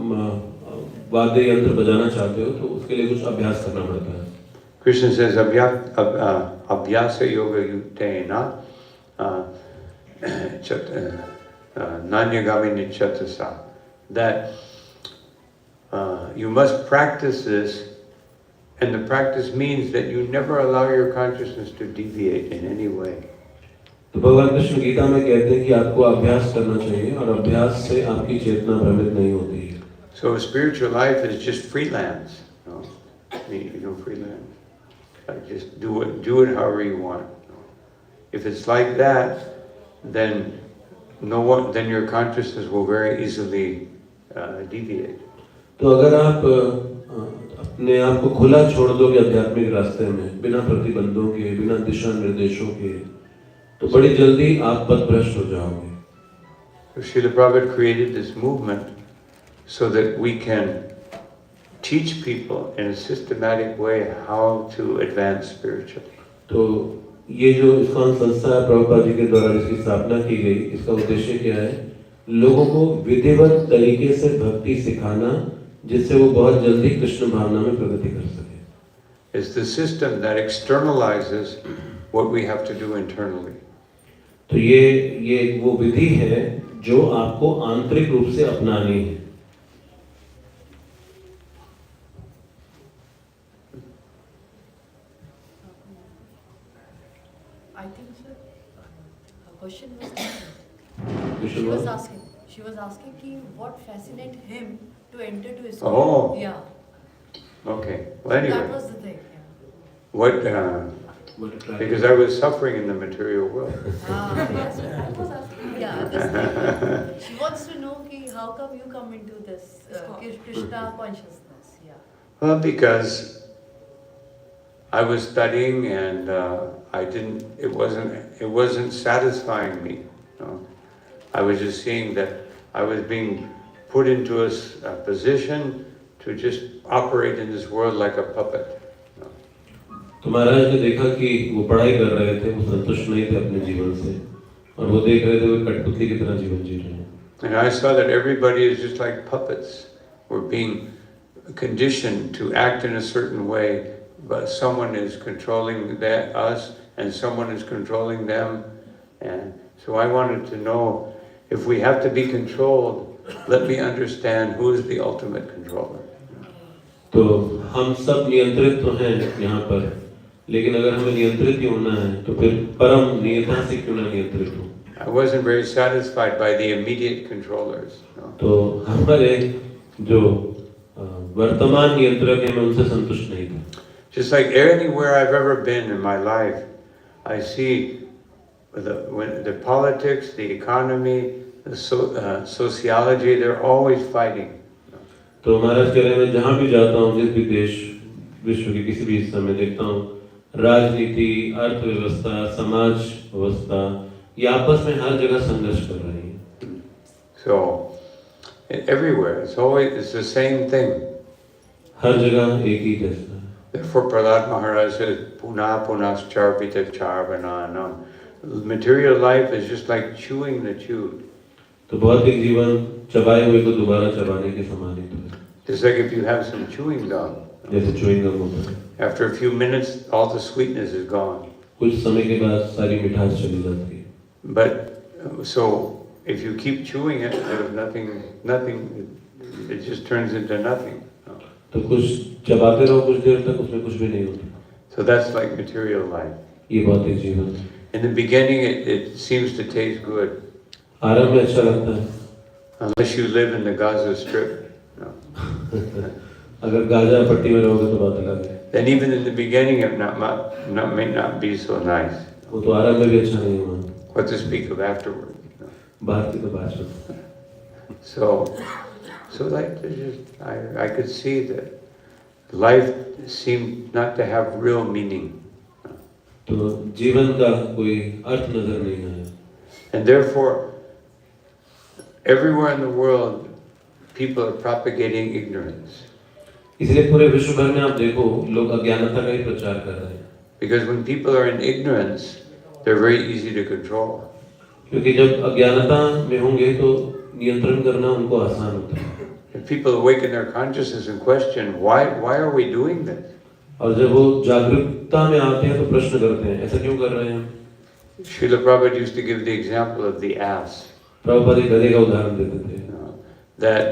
वाद्य यंत्र बजाना चाहते हो तो उसके लिए कुछ अभ्यास करना पड़ता है. Krishna says abhyasa yoga yutena nanyagami nichatasa, that you must practice this, and the practice means that you never allow your consciousness to deviate in any way. तो भगवान कृष्ण गीता में कहते हैं कि आपको अभ्यास करना चाहिए और अभ्यास से आपकी चेतना भ्रमित नहीं होती है. So spiritual life is just freelance. Freelance. Like just do it however you want. If it's like that, then then your consciousness will very easily deviate. तो अगर आप अपने आप को खुला छोड़ दोगे आध्यात्मिक रास्ते में बिना प्रतिबंधों के, बिना दिशा निर्देशों के, तो बड़ी जल्दी आप पथभ्रष्ट हो जाओगे. So Srila Prabhupada created this movement so that we can teach people in a systematic way how to advance spiritually. तो ये जो ISKCON संस्था है प्रभुपाद जी के द्वारा जिसकी स्थापना की गई, इसका उद्देश्य क्या है? लोगों को विधिवत तरीके से भक्ति सिखाना जिससे वो बहुत जल्दी कृष्ण भावना में प्रगति कर सके. It's the system that externalizes what we have to do internally. तो ये वो विधि है जो आपको आंतरिक रूप से अपनानी है. I think, sir, her question was she was asking ki what fascinated him to enter to ISKCON. Oh. Yeah. Okay. Well, anyway. That was the thing. Yeah. What? Because I was suffering in the material world. Yes, I was asking. Yeah, this thing. She wants to know ki how come you come into this Krishna consciousness. Yeah. Well, because I was studying and it wasn't satisfying me. I was just seeing that I was being put into a position to just operate in this world like a puppet. तो महाराज ने देखा कि वो पढ़ाई कर रहे थे, वो संतुष्ट नहीं थे अपने जीवन से, और वो देख रहे थे वो कठपुतली की तरह जीवन जी रहे हैं। And I saw that everybody is just like puppets. We're being conditioned to act in a certain way, but someone is controlling us and someone is controlling them. And so I wanted to know, if we have to be controlled, let me understand who is the ultimate controller. तो हम सब नियंत्रित तो हैं यहाँ पर, लेकिन अगर हमें नियंत्रित ही होना है तो फिर परम नियंत्रण से क्यों ना नियंत्रित हो? I wasn't very satisfied by the immediate controllers. तो हमारे जो वर्तमान नियंत्रक हैं, मैं उनसे संतुष्ट नहीं था। Just like anywhere I've ever been in my life, I see the politics, the economy, the sociology, they're always fighting. तो महाराज कह रहे हैं, मैं जहाँ भी जाता हूँ, जिस भी देश, विश्व के किसी भी हिस्से में देखता हूँ, राजनीति, अर्थव्यवस्था, समाज व्यवस्था, ये आपस में हर जगह संघर्ष कर रही है। So everywhere, it's the same thing. हर जगह एक ही जैसा है। Therefore, Prahlad Maharaj says, "Puna punascharpita charvananam." Material life is just like chewing the chewed. तो भौतिक जीवन चबाए हुए को दोबारा चबाने के समान ही तो है। Just like if you have some chewing gum. जैसे chewing gum होता है। After a few minutes, all the sweetness is gone. कुछ समय के बाद सारी मिठास चली जाती है। But so if you keep chewing it, there's nothing. It just turns into nothing. तो कुछ चबाते रहो कुछ देर तक, उसमें कुछ भी नहीं होता। So that's like material life. ये भौतिक जीवन। In the beginning, it seems to taste good. आरंभ में अच्छा लगता है। Unless you live in the Gaza Strip. No. अगर गाजा पट्टी में रहोगे तो बात अलग है। Then even in the beginning, it may not be so nice. वो तो आरंभ में भी अच्छा नहीं हुआ। What to speak of afterward? No. बाहर की तो बात है। So like I could see that life seemed not to have real meaning. तो जीवन का कोई अर्थ नजर नहीं आया। And therefore, everywhere in the world, people are propagating ignorance. इसलिए पूरे विश्व भर में आप देखो, लोग अज्ञानता का ही प्रचार कर रहे हैं। Because when people are in ignorance, they're very easy to control. क्योंकि जब अज्ञानता में होंगे तो नियंत्रण करना उनको आसान होता है। If people awaken their consciousness and question, why are we doing this? और जब वो जागरूकता में आते हैं तो प्रश्न करते हैं, ऐसा क्यों कर रहे हैं? Srila Prabhupada used to give the example of the ass. Prabhupada एक गधे का उदाहरण देते थे। That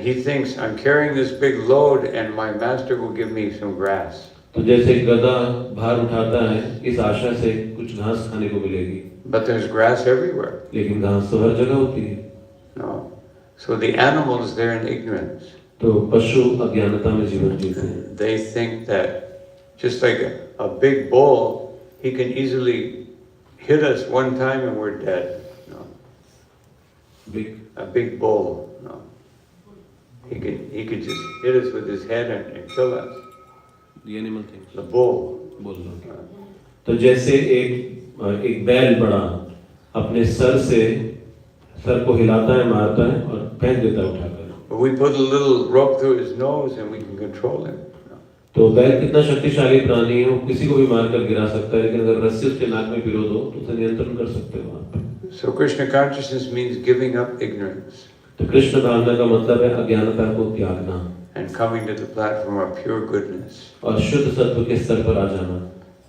he thinks, I'm carrying this big load and my master will give me some grass. तो जैसे गधा भार उठाता है, इस आशा से कुछ घास खाने को मिलेगी। But there's grass everywhere. लेकिन घास तो हर जगह होती है। No. So the animals, they're in ignorance. तो पशु अज्ञानता में जीवन जीते हैं। They think that just like a big bull, he can easily hit us one time and we're dead. No. A big bull. No. He could just hit us with his head and kill us. The animal thing. The bull. Bull. तो जैसे एक बैल बड़ा अपने sir को हिलाता है, मारता है और फेंक देता है उठाकर। We put a little rope through his nose and we can control him. तो बैल कितना शक्तिशाली प्राणी है, वो किसी को भी मारकर गिरा सकता है, लेकिन अगर रस्सी उसके नाक में पिरो दो तो उसे नियंत्रण कर सकते हो आप। So Krishna consciousness means giving up ignorance. तो कृष्ण भावना का मतलब है अज्ञानता को त्यागना and coming to the platform of pure goodness. और शुद्ध सत्व के स्तर पर आ जाना।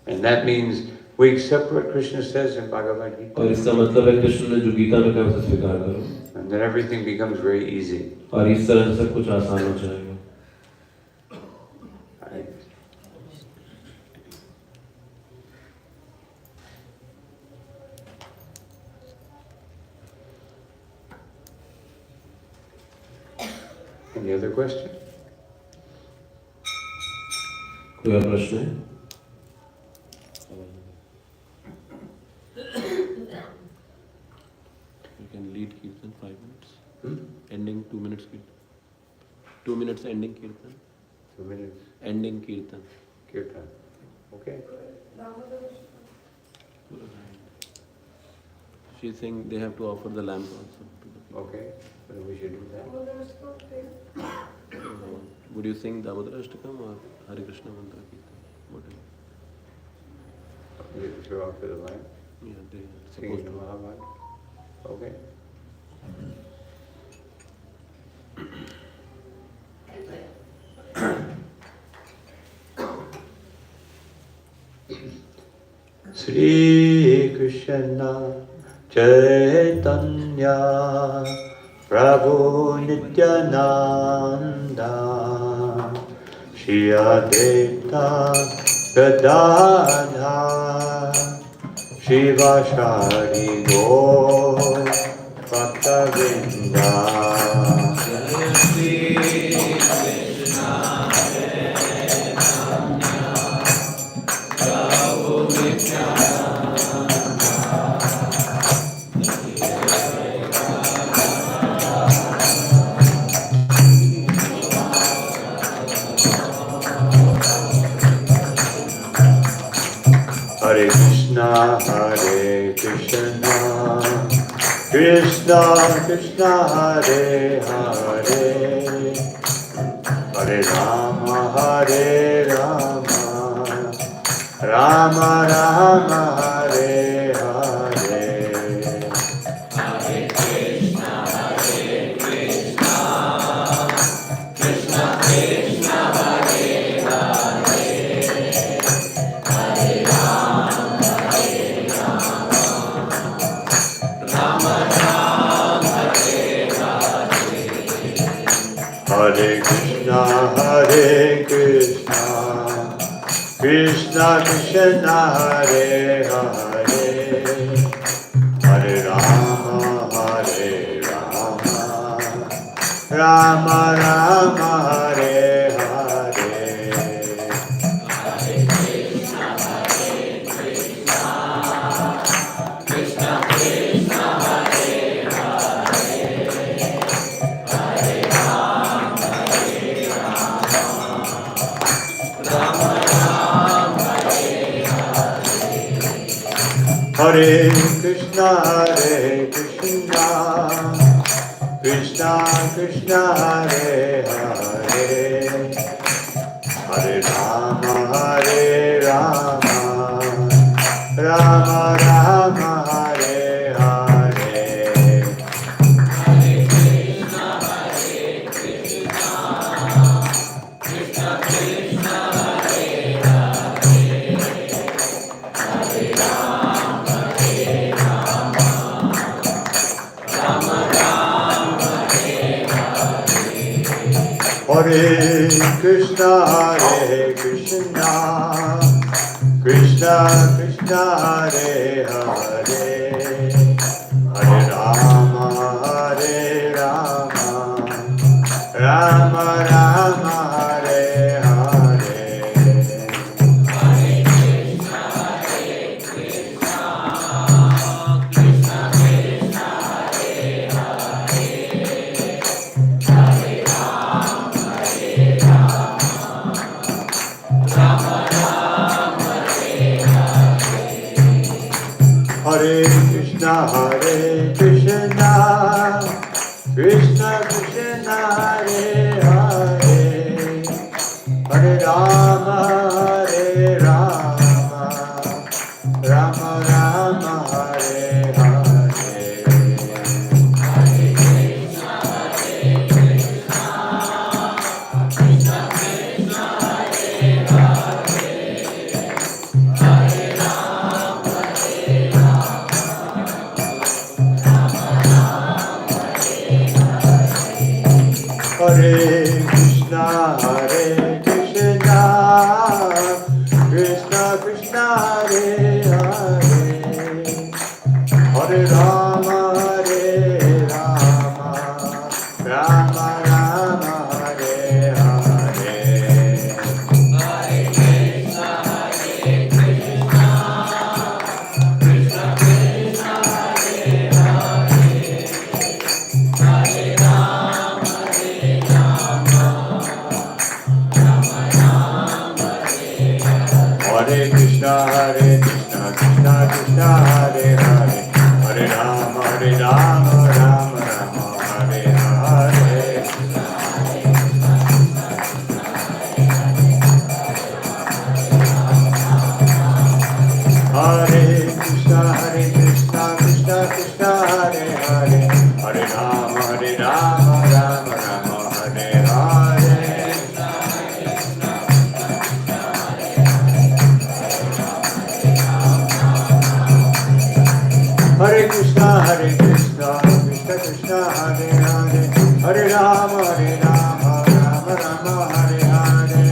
And that means we accept what Krishna says in Bhagavad Gita. और इसका मतलब है कृष्ण ने जो गीता में कहा उसे स्वीकार करो। And then everything becomes very easy. और इस तरह से सब कुछ आसान हो जाएगा। Any other question? कोई और प्रश्न है? You can lead Kirtan 5 minutes. Ending 2 minutes Kirtan. 2 minutes ending Kirtan. 2 minutes. Ending Kirtan. Kirtan. Okay. She's saying they have to offer the lamp also. Okay. Then we should do that. Would you sing Damodara Ashtakam or Hare Krishna Mantra Kirtan? What is You show up for the line? Singing the Mahabharata? Okay. Sri Krishna Chaitanya Prabhu Nityananda Shri Advaita Gadadhar Shivashari Gaur Bhaktavinda Hare Krishna, Krishna Krishna, Hare Hare, Hare Rama, Rama Rama, Hare Hare. Hare Krishna, Krishna Krishna, Hare Hare, Hare Rama, Rama Rama, Hare Hare. Hare Krishna, Krishna Krishna, Hare Hare, Hare Rama, Rama Rama, Hare Hare. Hare Krishna, Krishna Krishna, Hare Hare, Hare Rama, Rama Rama, Hare Hare. Hare Krishna, Krishna Krishna, Hare Hare, Hare Rama, Rama Rama, Hare Hare. Hare Krishna, Krishna Krishna, Hare Hare, Hare Rama, Rama Rama, Hare Hare. Hare Krishna, Krishna Krishna, Hare Hare, Hare Rama, Rama Rama, Hare Hare. Hare Krishna, Krishna Krishna, Hare Hare, Hare Rama, Rama Rama, Hare Hare.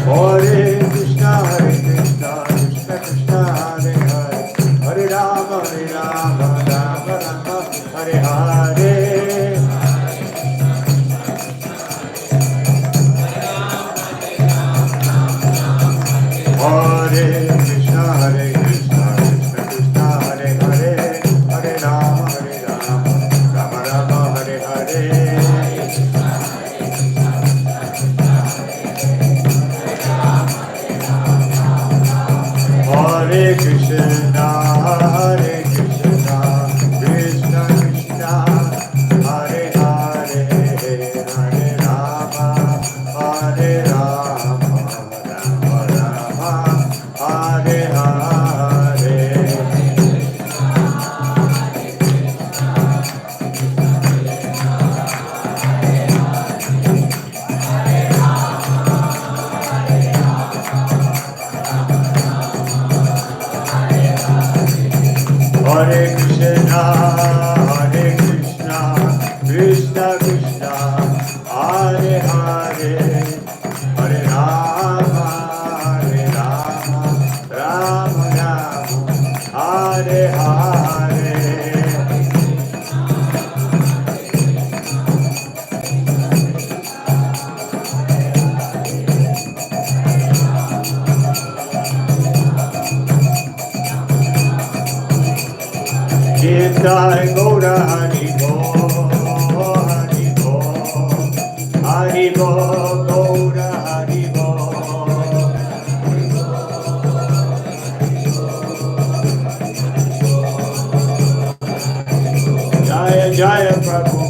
Hare Krishna, Krishna Krishna, Hare Hare, Hare Rama, Rama Rama, Hare Hare. Hare Krishna, Krishna Krishna, Hare Hare, Hare Rama, Rama Rama, Hare Hare. Hare Krishna, Krishna Krishna, Hare Hare, Hare Rama, Hare Rama, Rama Rama, Hare Hare. Hare Krishna, Krishna Krishna, Hare Hare, Hare Rama, Rama Rama, Hare Hare. Nitai Gaura Hari Bo, Hari Bo, Hari Bo, Gaura Hari Bo. Jaya Jaya Prabhu